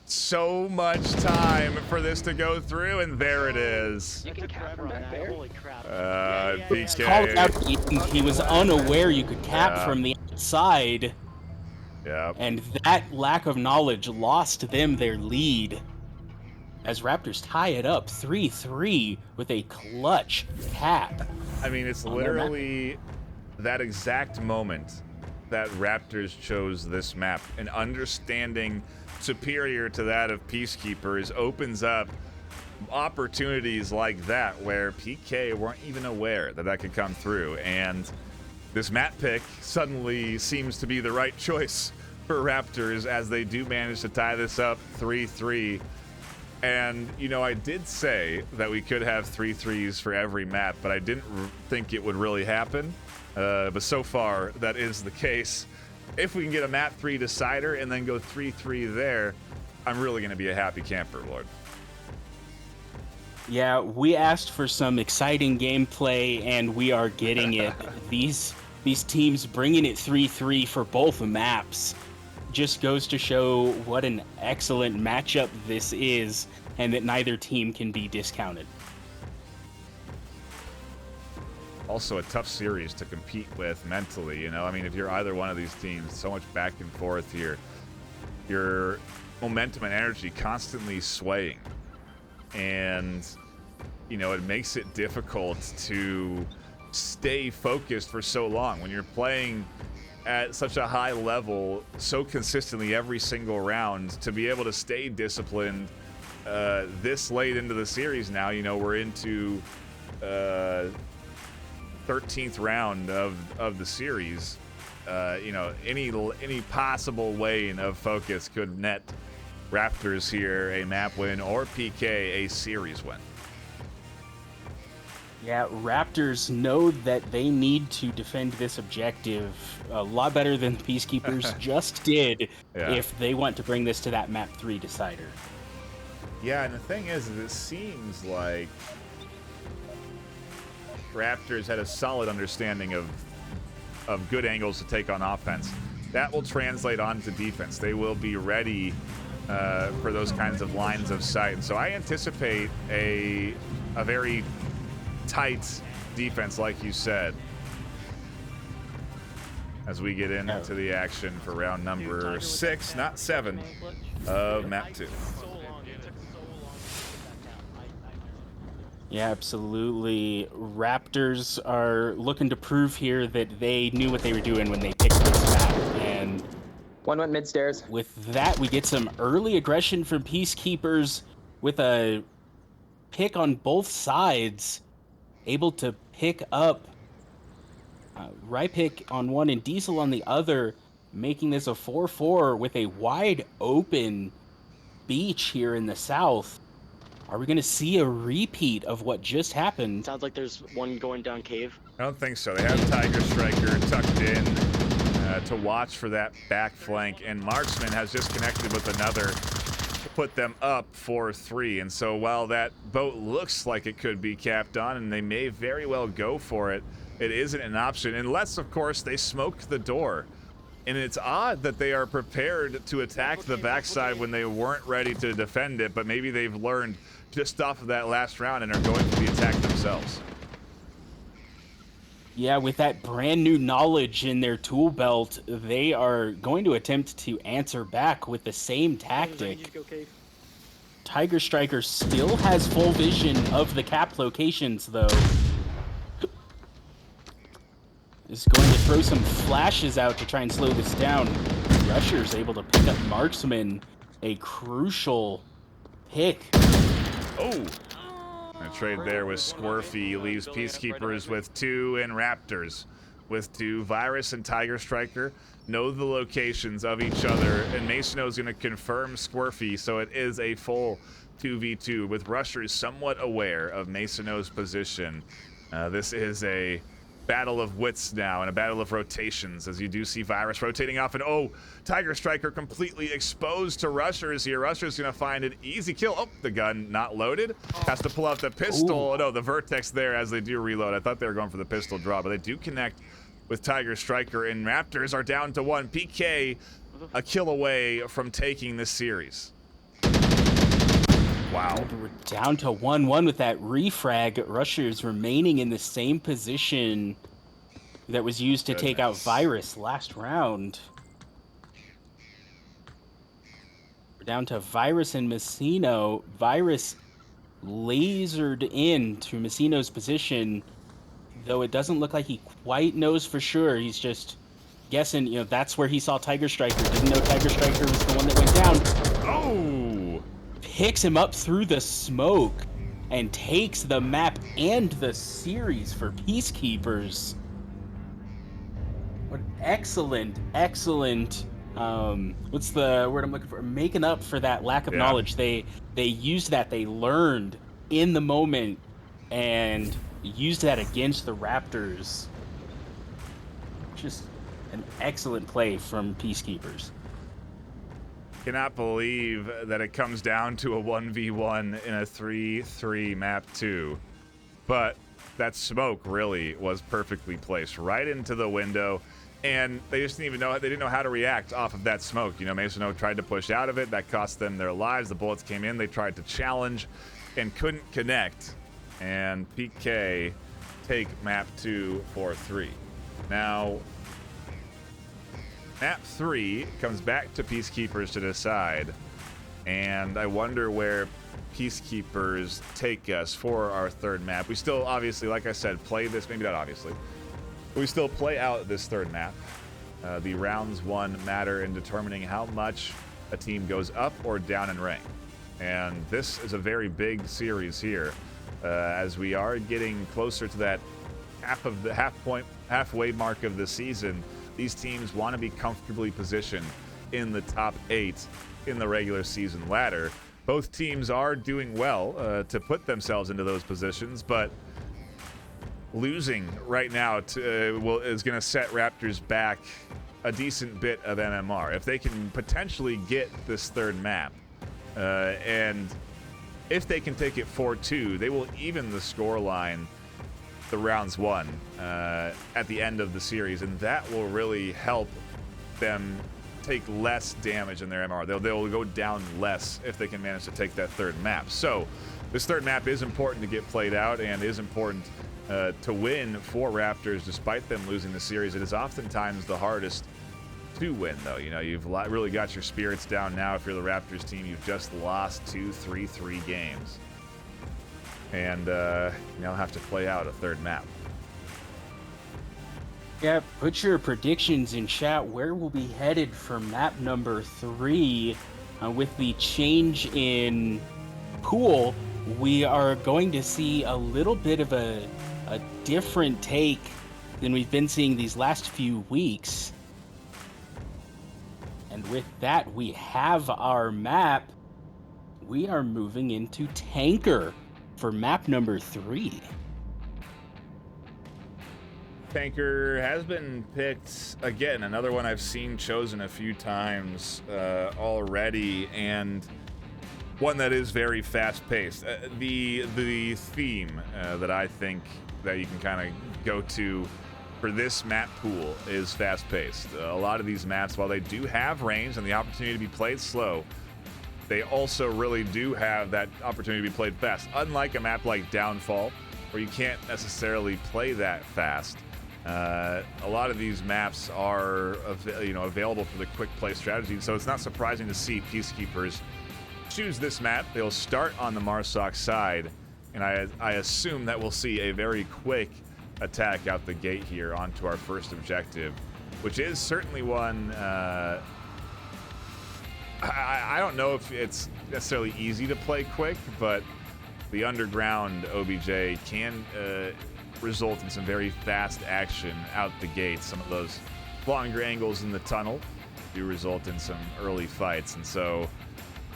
So much time for this to go through, and there it is. You can cap from back there. Holy crap. PK. Called out, he was unaware you could cap from the outside. Yeah. And that lack of knowledge lost them their lead. As Raptors tie it up 3-3 with a clutch cap. I mean, it's literally that exact moment that Raptors chose this map. An understanding superior to that of Peacekeepers opens up opportunities like that where PK weren't even aware that that could come through. And this map pick suddenly seems to be the right choice for Raptors as they do manage to tie this up 3-3. And, you know, I did say that we could have 3-3s for every map, but I didn't think it would really happen. But so far, that is the case. If we can get a map 3 decider and then go 3-3 there, I'm really going to be a happy camper, Lord. Yeah, we asked for some exciting gameplay, and we are getting it. These teams bringing it 3-3 for both maps just goes to show what an excellent matchup this is, and that neither team can be discounted. Also a tough series to compete with mentally, you know? I mean, if you're either one of these teams, so much back and forth here. Your momentum and energy constantly swaying. And, you know, it makes it difficult to stay focused for so long. When you're playing at such a high level so consistently every single round, to be able to stay disciplined this late into the series now, you know, we're into 13th round of the series. You know, any possible wane of focus could net Raptors here a map win, or PK a series win. Yeah, Raptors know that they need to defend this objective a lot better than the Peacekeepers just did if they want to bring this to that map 3 decider. Yeah, and the thing is it seems like Raptors had a solid understanding of good angles to take on offense. That will translate onto defense. They will be ready for those kinds of lines of sight. And so I anticipate a very tight defense, like you said, as we get into the action for round number 6, not 7, of map 2. Yeah, absolutely. Raptors are looking to prove here that they knew what they were doing when they picked this map. And one went mid stairs. With that, we get some early aggression from Peacekeepers with a pick on both sides. Able to pick up Rypick on one and Diesel on the other, making this a 4-4 with a wide open beach here in the south. Are we going to see a repeat of what just happened? Sounds like there's one going down cave. I don't think so. They have Tiger Striker tucked in to watch for that back flank, and Marksman has just connected with another to put them up 4-3. And so while that boat looks like it could be capped on, and they may very well go for it, it isn't an option unless, of course, they smoke the door. And it's odd that they are prepared to attack the backside when they weren't ready to defend it, but maybe they've learned just off of that last round and are going for the attack themselves. Yeah, with that brand new knowledge in their tool belt, they are going to attempt to answer back with the same tactic. Tiger Striker still has full vision of the cap locations, though. Is going to throw some flashes out to try and slow this down. Rusher's able to pick up Marksman, a crucial pick. Oh! A trade there with Squirfy leaves Peacekeepers with 2 and Raptors with 2. Virus and Tiger Striker know the locations of each other, and Masono is going to confirm Squirfy, so it is a full 2v2 with Rushers somewhat aware of Masono's position. This is a battle of wits now and a battle of rotations, as you do see Virus rotating off, and oh, Tiger Striker completely exposed to Rushers here. Rushers gonna find an easy kill. Oh, the gun not loaded. Has to pull out the pistol. Oh, no, the Vertex there as they do reload. I thought they were going for the pistol draw, but they do connect with Tiger Striker, and Raptors are down to 1. PK a kill away from taking this series. Wow. We're down to 1-1 with that refrag. Rushers remaining in the same position that was used to take out Virus last round. We're down to Virus and Masono. Virus lasered into Masino's position, though it doesn't look like he quite knows for sure. He's just guessing, you know, that's where he saw Tiger Striker. Didn't know Tiger Striker was the one that went down. Oh! Picks him up through the smoke and takes the map and the series for Peacekeepers. What excellent what's the word I'm looking for? Making up for that lack of knowledge. They used that, they learned in the moment and used that against the Raptors. Just an excellent play from Peacekeepers. Cannot believe that it comes down to a 1v1 in a 3-3 map 2. But that smoke really was perfectly placed right into the window, and they just didn't know how to react off of that smoke. You know, Masono tried to push out of it. That cost them their lives. The bullets came in. They tried to challenge and couldn't connect. And PK take map 2 for 3. Now, map 3 comes back to Peacekeepers to decide, and I wonder where Peacekeepers take us for our third map. We still, obviously, like I said, play this, maybe not obviously, we still play out this third map. The rounds won matter in determining how much a team goes up or down in rank. And this is a very big series here, as we are getting closer to that halfway mark of the season. These teams want to be comfortably positioned in the top 8 in the regular season ladder. Both teams are doing well to put themselves into those positions, but losing right now is going to set Raptors back a decent bit of MMR. If they can potentially get this third map, and if they can take it 4-2, they will even the score line the rounds won at the end of the series, and that will really help them take less damage in their MR. They'll go down less if they can manage to take that third map. So this third map is important to get played out and is important to win for Raptors despite them losing the series. It is oftentimes the hardest to win, though. You know, you've really got your spirits down now. If you're the Raptors team, you've just lost 2 3-3 games. And you'll have to play out a third map. Yeah, put your predictions in chat. Where we'll be headed for map number 3. With the change in pool, we are going to see a little bit of a different take than we've been seeing these last few weeks. And with that, we have our map. We are moving into Tanker for map number 3. Tanker has been picked again, another one I've seen chosen a few times already, and one that is very fast-paced. The theme that I think that you can kind of go to for this map pool is fast-paced. A lot of these maps, while they do have range and the opportunity to be played slow, they also really do have that opportunity to be played fast. Unlike a map like Downfall, where you can't necessarily play that fast, A lot of these maps are available for the quick play strategy, so it's not surprising to see Peacekeepers choose this map. They'll start on the Marsoc side, and I assume that we'll see a very quick attack out the gate here onto our first objective, which is certainly one. I don't know if it's necessarily easy to play quick, but the underground OBJ can result in some very fast action out the gate. Some of those longer angles in the tunnel do result in some early fights, and so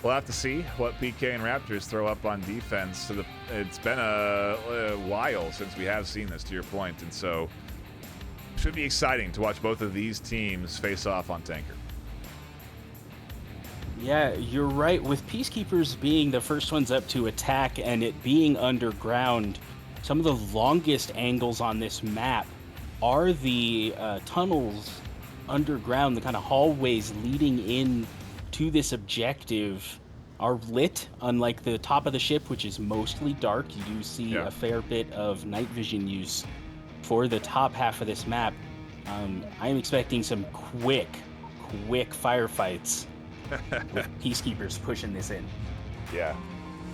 we'll have to see what PK and Raptors throw up on defense. So it's been a while since we have seen this, to your point, and so should be exciting to watch both of these teams face off on Tanker. Yeah, you're right. With Peacekeepers being the first ones up to attack and it being underground, some of the longest angles on this map are the tunnels underground, the kind of hallways leading in to this objective are lit, unlike the top of the ship, which is mostly dark. You do see a fair bit of night vision use for the top half of this map. I am expecting some quick firefights with Peacekeepers pushing this in. Yeah,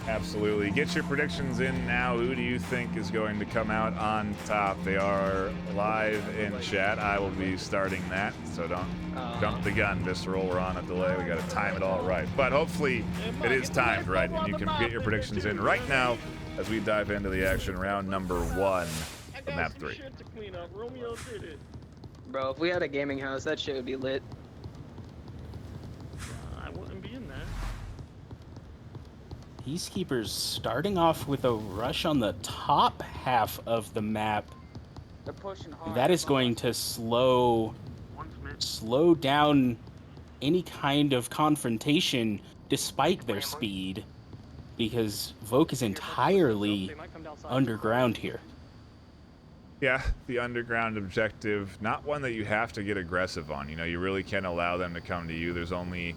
absolutely. Get your predictions in now. Who do you think is going to come out on top? They are live in chat. I will be starting that, so don't jump the gun, Visceral. We're on a delay. We got to time it all right. But hopefully it is timed right, and you can get your predictions in right now as we dive into the action. Round number 1 of map 3. Bro, if we had a gaming house, that shit would be lit. I wouldn't be in there. Peacekeepers starting off with a rush on the top half of the map. They're pushing hard. That is going to slow down any kind of confrontation despite their speed, because Voke is entirely underground here. Yeah, the underground objective, not one that you have to get aggressive on. You know, you really can't allow them to come to you. There's only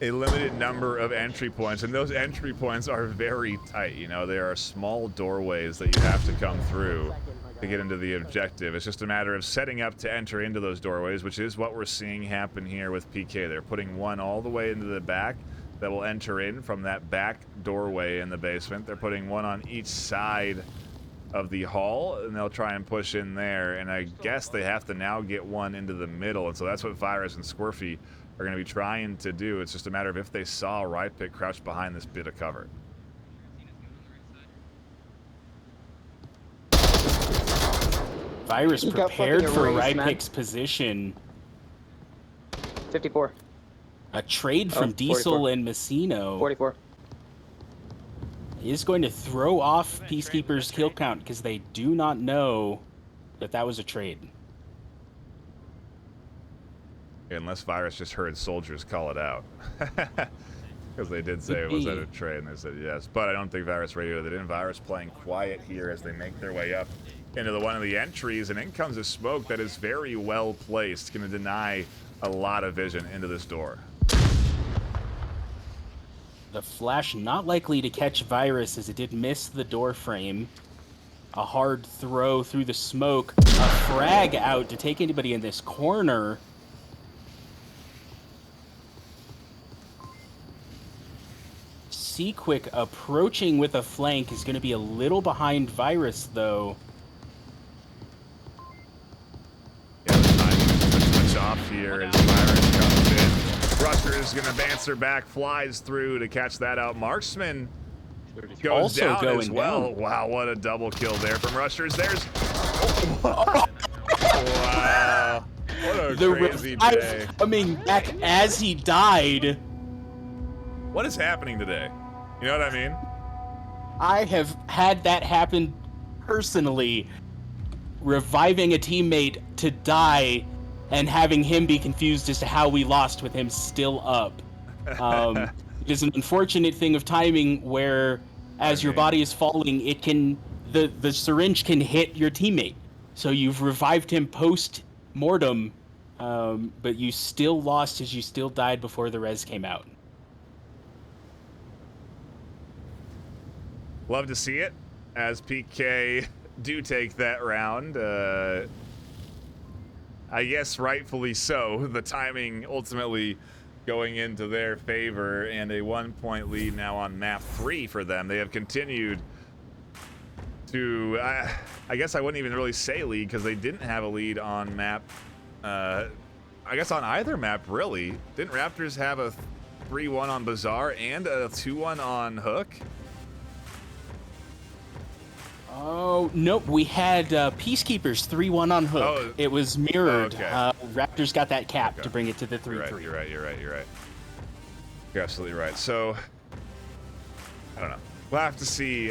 a limited number of entry points, and those entry points are very tight. You know, there are small doorways that you have to come through to get into the objective. It's just a matter of setting up to enter into those doorways, which is what we're seeing happen here with PK. They're putting one all the way into the back that will enter in from that back doorway in the basement. They're putting one on each side of the hall, and they'll try and push in there, and I guess they have to now get one into the middle, and so that's what Virus and Squirfy are going to be trying to do. It's just a matter of if they saw Right Pick crouched behind this bit of cover. Virus He got prepared fucking for erased, Right man. Pick's position. 54. A trade from Diesel 44. and Messino 44. is going to throw off Peacekeeper's kill count because they do not know that that was a trade. Unless Virus just heard soldiers call it out. Because they did say it was at a trade, and they said yes. But I don't think Virus radioed it in. Virus playing quiet here as they make their way up into one of the entries, and in comes a smoke that is very well placed. Going to deny a lot of vision into this door. The flash not likely to catch Virus as it did miss the door frame. A hard throw through the smoke. A frag out to take anybody in this corner. Seaquick approaching with a flank is going to be a little behind Virus, though. Yeah, the timing is switch off here as Virus comes in. Rusher is going to bouncer back, flies through to catch that out. Marksman goes Also down going as well. down. Wow, what a double kill there from Rushers. There's... Wow. What a The crazy revive day. coming back as he died. What is happening today? You know what I mean? I have had that happen personally. Reviving a teammate to die and having him be confused as to how we lost with him still up. It is an unfortunate thing of timing where as your body is falling, it can the syringe can hit your teammate. So you've revived him post-mortem, but you still lost as you still died before the res came out. Love to see it as PK do take that round. I guess rightfully so. The timing ultimately going into their favor, and a 1-point lead now on map 3 for them. They have continued to, I guess I wouldn't even really say lead, because they didn't have a lead on map, I guess on either map, really. Didn't Raptors have a 3-1 on Bazaar and a 2-1 on Hook? Oh, nope. We had Peacekeepers 3-1 on Hook. Oh. It was mirrored. Oh, okay. Raptors got that cap Okay. to bring it to the 3-3. You're right. You're absolutely right. So, I don't know. We'll have to see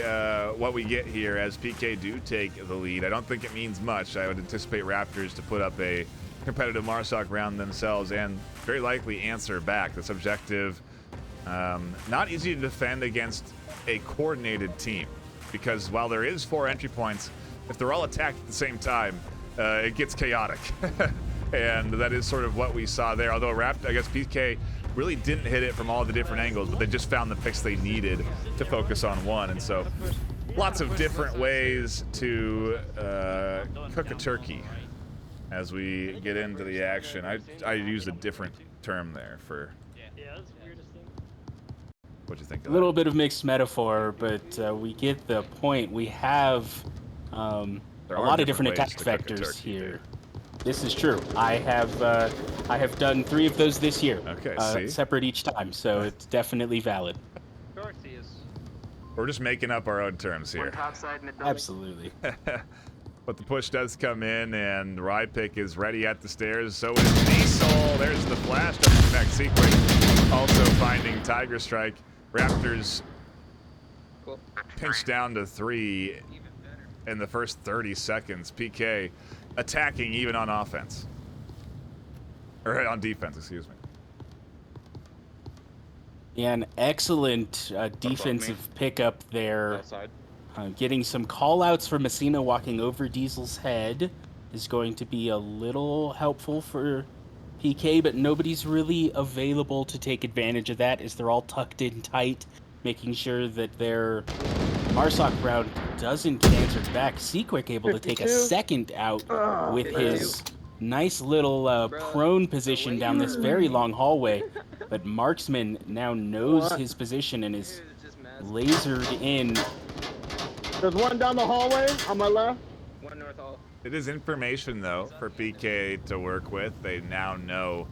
what we get here as PK do take the lead. I don't think it means much. I would anticipate Raptors to put up a competitive Marsoc round themselves and very likely answer back. That's objective. Not easy to defend against a coordinated team, because while there is 4 entry points, if they're all attacked at the same time, it gets chaotic. And that is sort of what we saw there. Although I guess PK really didn't hit it from all the different angles, but they just found the picks they needed to focus on one. And so lots of different ways to cook a turkey as we get into the action. I used a different term there for... Yeah, that's the weirdest thing. What'd you think of A little bit of mixed metaphor, but we get the point. We have a There are lot of different different attack ways to cook a vectors turkey, here. dude. This is true. I have done 3 of those this year. Okay, see? Separate each time, so it's definitely valid. Dorothy is We're just making up our own terms here. one top side mid building. Absolutely. But the push does come in, and Rypick is ready at the stairs. So is Diesel. There's the flash. Doesn't connect. Sequence also finding Tiger Strike. Raptors Cool. pinched down to 3 Even better. in the first 30 seconds. PK attacking even on offense. Or on defense, excuse me. Yeah, an excellent defensive pickup there. Outside. Getting some call-outs from Messina walking over Diesel's head is going to be a little helpful for PK, but nobody's really available to take advantage of that as they're all tucked in tight, making sure that their Marsoc round doesn't answer back. Sequick able to take a 52. second out with his nice little prone position down this very long hallway, but Marksman now knows his position and is Dude, it's just mad. lasered in. There's one down the hallway on my left. One north hall. It is information, though, for PK to work with. They now know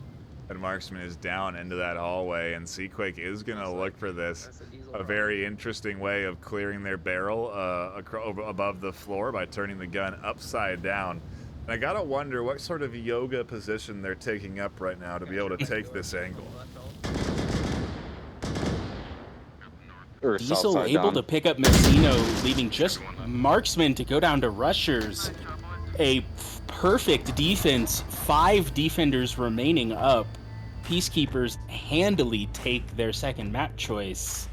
that Marksman is down into that hallway, and Sequake is going to look for this. That's a diesel A round. very interesting way of clearing their barrel above the floor by turning the gun upside down. And I got to wonder what sort of yoga position they're taking up right now to be able to take this angle. Or Diesel Southside able down. to pick up Messino, leaving just Marksman to go down to rushers. A perfect defense, 5 defenders remaining up. Peacekeepers handily take their second map choice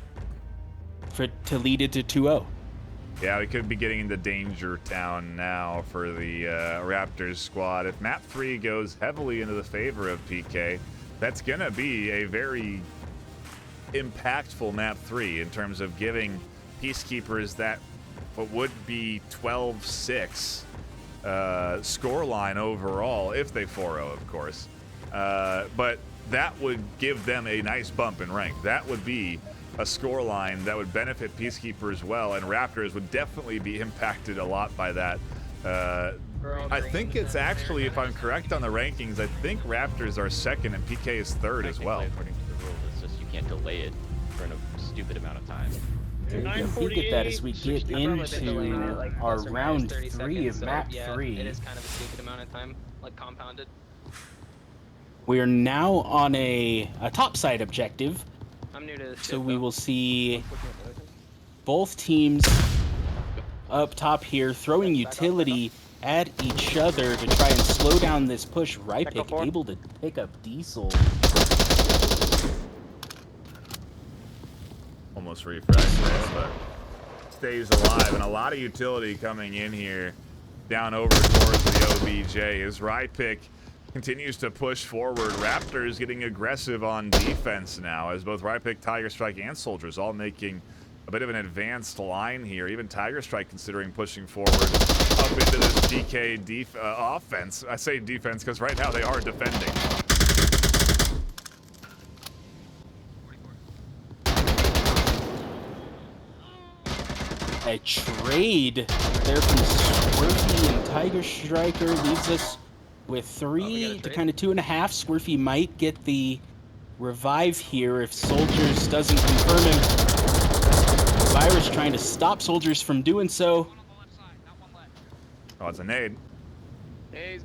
to lead it to 2-0. Yeah, we could be getting into danger town now for the Raptors squad. If map 3 goes heavily into the favor of PK, that's going to be a very impactful map 3 in terms of giving Peacekeepers that what would be 12-6 scoreline overall, if they 4-0, of course. But that would give them a nice bump in rank. That would be a scoreline that would benefit Peacekeepers well, and Raptors would definitely be impacted a lot by that. I think it's actually, if I'm correct on the rankings, I think Raptors are second and PK is third as well. According to the rules, it's just you can't delay it for a stupid amount of time. And we get that as we get I've probably been delaying it, into like, our plus or minus round 30 3 seconds, of so, map yeah, 3. It is kind of a stupid amount of time, like compounded. We are now on a topside objective, I'm new to this so shit, we though. will see both teams up top here throwing utility at each other to try and slow down this push. Rypick able to pick up Diesel. Almost refreshed there, but stays alive, and a lot of utility coming in here down over towards the OBJ as Rypick continues to push forward. Raptors getting aggressive on defense now as both Rypick, Tiger Strike, and Soldiers all making a bit of an advanced line here. Even Tiger Strike considering pushing forward a up into this PK offense. I say defense because right now they are defending. A trade there from Squirfy and Tiger Striker leaves us with 3 to kind of 2.5. Squirfy might get the revive here if Soldiers doesn't confirm him. Virus trying to stop Soldiers from doing so. Oh, it's a nade. Hey,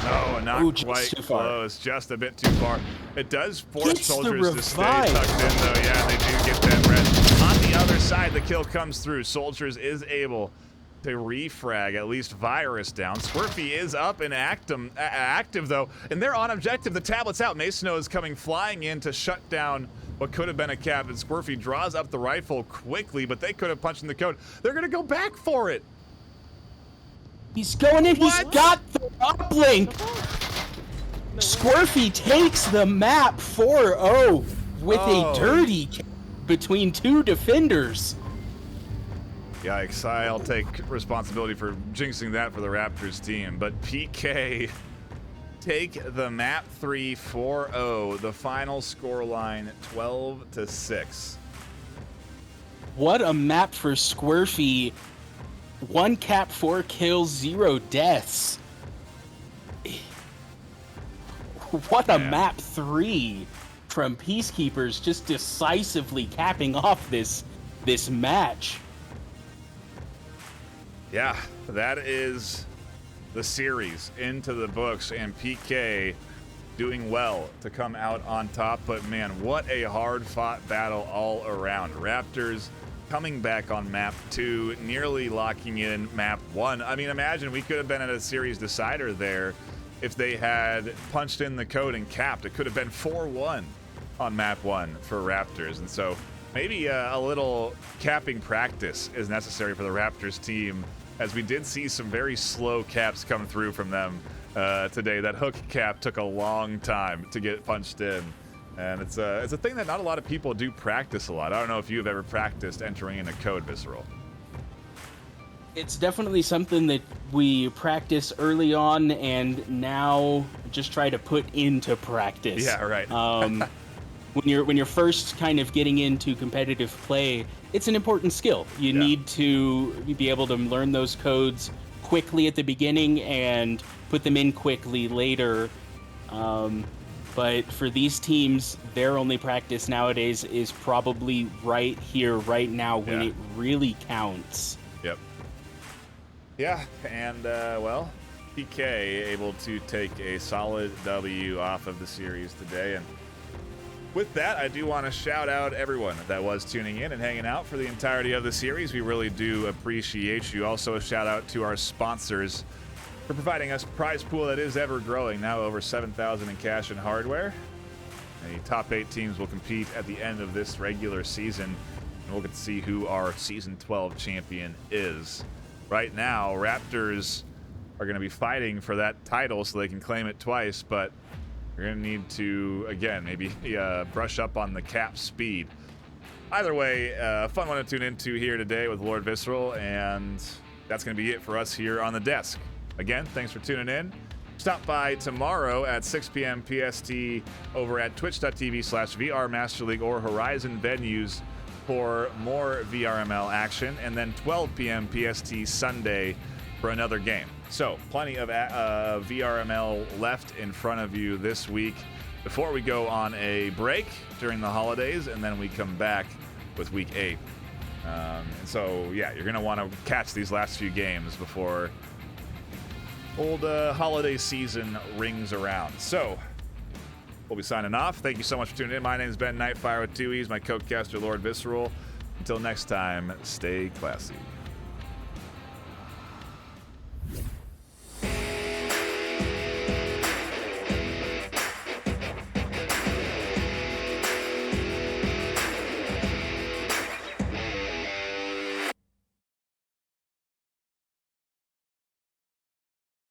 No, not Ooh, just quite too far. close. Just a bit too far. It does force Gets the Soldiers to stay revive. tucked in, though. Yeah, they do get that red. On the other side, the kill comes through. Soldiers is able to refrag at least Virus down. Squirfy is up and active, though, and they're on objective. The tablet's out. Masono is coming flying in to shut down what could have been a cap, and Squirfy draws up the rifle quickly, but they could have punched in the code. They're going to go back for it. He's going in. He's got the uplink. Squirfy takes the map 4-0 with a dirty kill between 2 defenders. Yikes, I'll take responsibility for jinxing that for the Raptors team, but PK take the map 3 4-0, the final scoreline 12-6. What a map for Squirfy. 1 cap, 4 kills, 0 deaths. What a map 3 from Peacekeepers, just decisively capping off this match. Yeah, that is the series into the books, and PK doing well to come out on top, but man, what a hard-fought battle all around. Raptors coming back on map 2, nearly locking in map 1. I mean, imagine we could have been at a series decider there if they had punched in the code and capped. It could have been 4-1 on map 1 for Raptors, and so maybe a little capping practice is necessary for the Raptors team, as we did see some very slow caps come through from them today. That hook cap took a long time to get punched in. And it's a thing that not a lot of people do practice a lot. I don't know if you've ever practiced entering in a code, Visceral. It's definitely something that we practice early on and now just try to put into practice. Yeah, right. When you're first kind of getting into competitive play, it's an important skill. You need to be able to learn those codes quickly at the beginning and put them in quickly later. But for these teams, their only practice nowadays is probably right here, right now, when it really counts. Yep. Yeah, and well, PK able to take a solid W off of the series today. And with that, I do want to shout out everyone that was tuning in and hanging out for the entirety of the series. We really do appreciate you. Also, a shout out to our sponsors for providing us a prize pool that is ever growing, now over 7,000 in cash and hardware. The top 8 teams will compete at the end of this regular season, and we'll get to see who our Season 12 champion is. Right now, Raptors are going to be fighting for that title so they can claim it twice, but we're going to need to, again, maybe brush up on the cap speed. Either way, a fun one to tune into here today with LordVisceral, and that's going to be it for us here on the desk. Again, thanks for tuning in. Stop by tomorrow at 6 p.m. PST over at twitch.tv/VRMasterLeague or Horizon Venues for more VRML action, and then 12 p.m. PST Sunday for another game. So, plenty of VRML left in front of you this week before we go on a break during the holidays, and then we come back with Week 8. And so, yeah, you're going to want to catch these last few games before old holiday season rings around. So, we'll be signing off. Thank you so much for tuning in. My name is Ben NightFiree with 2 E's, my co-caster LordVisceral. Until next time, stay classy.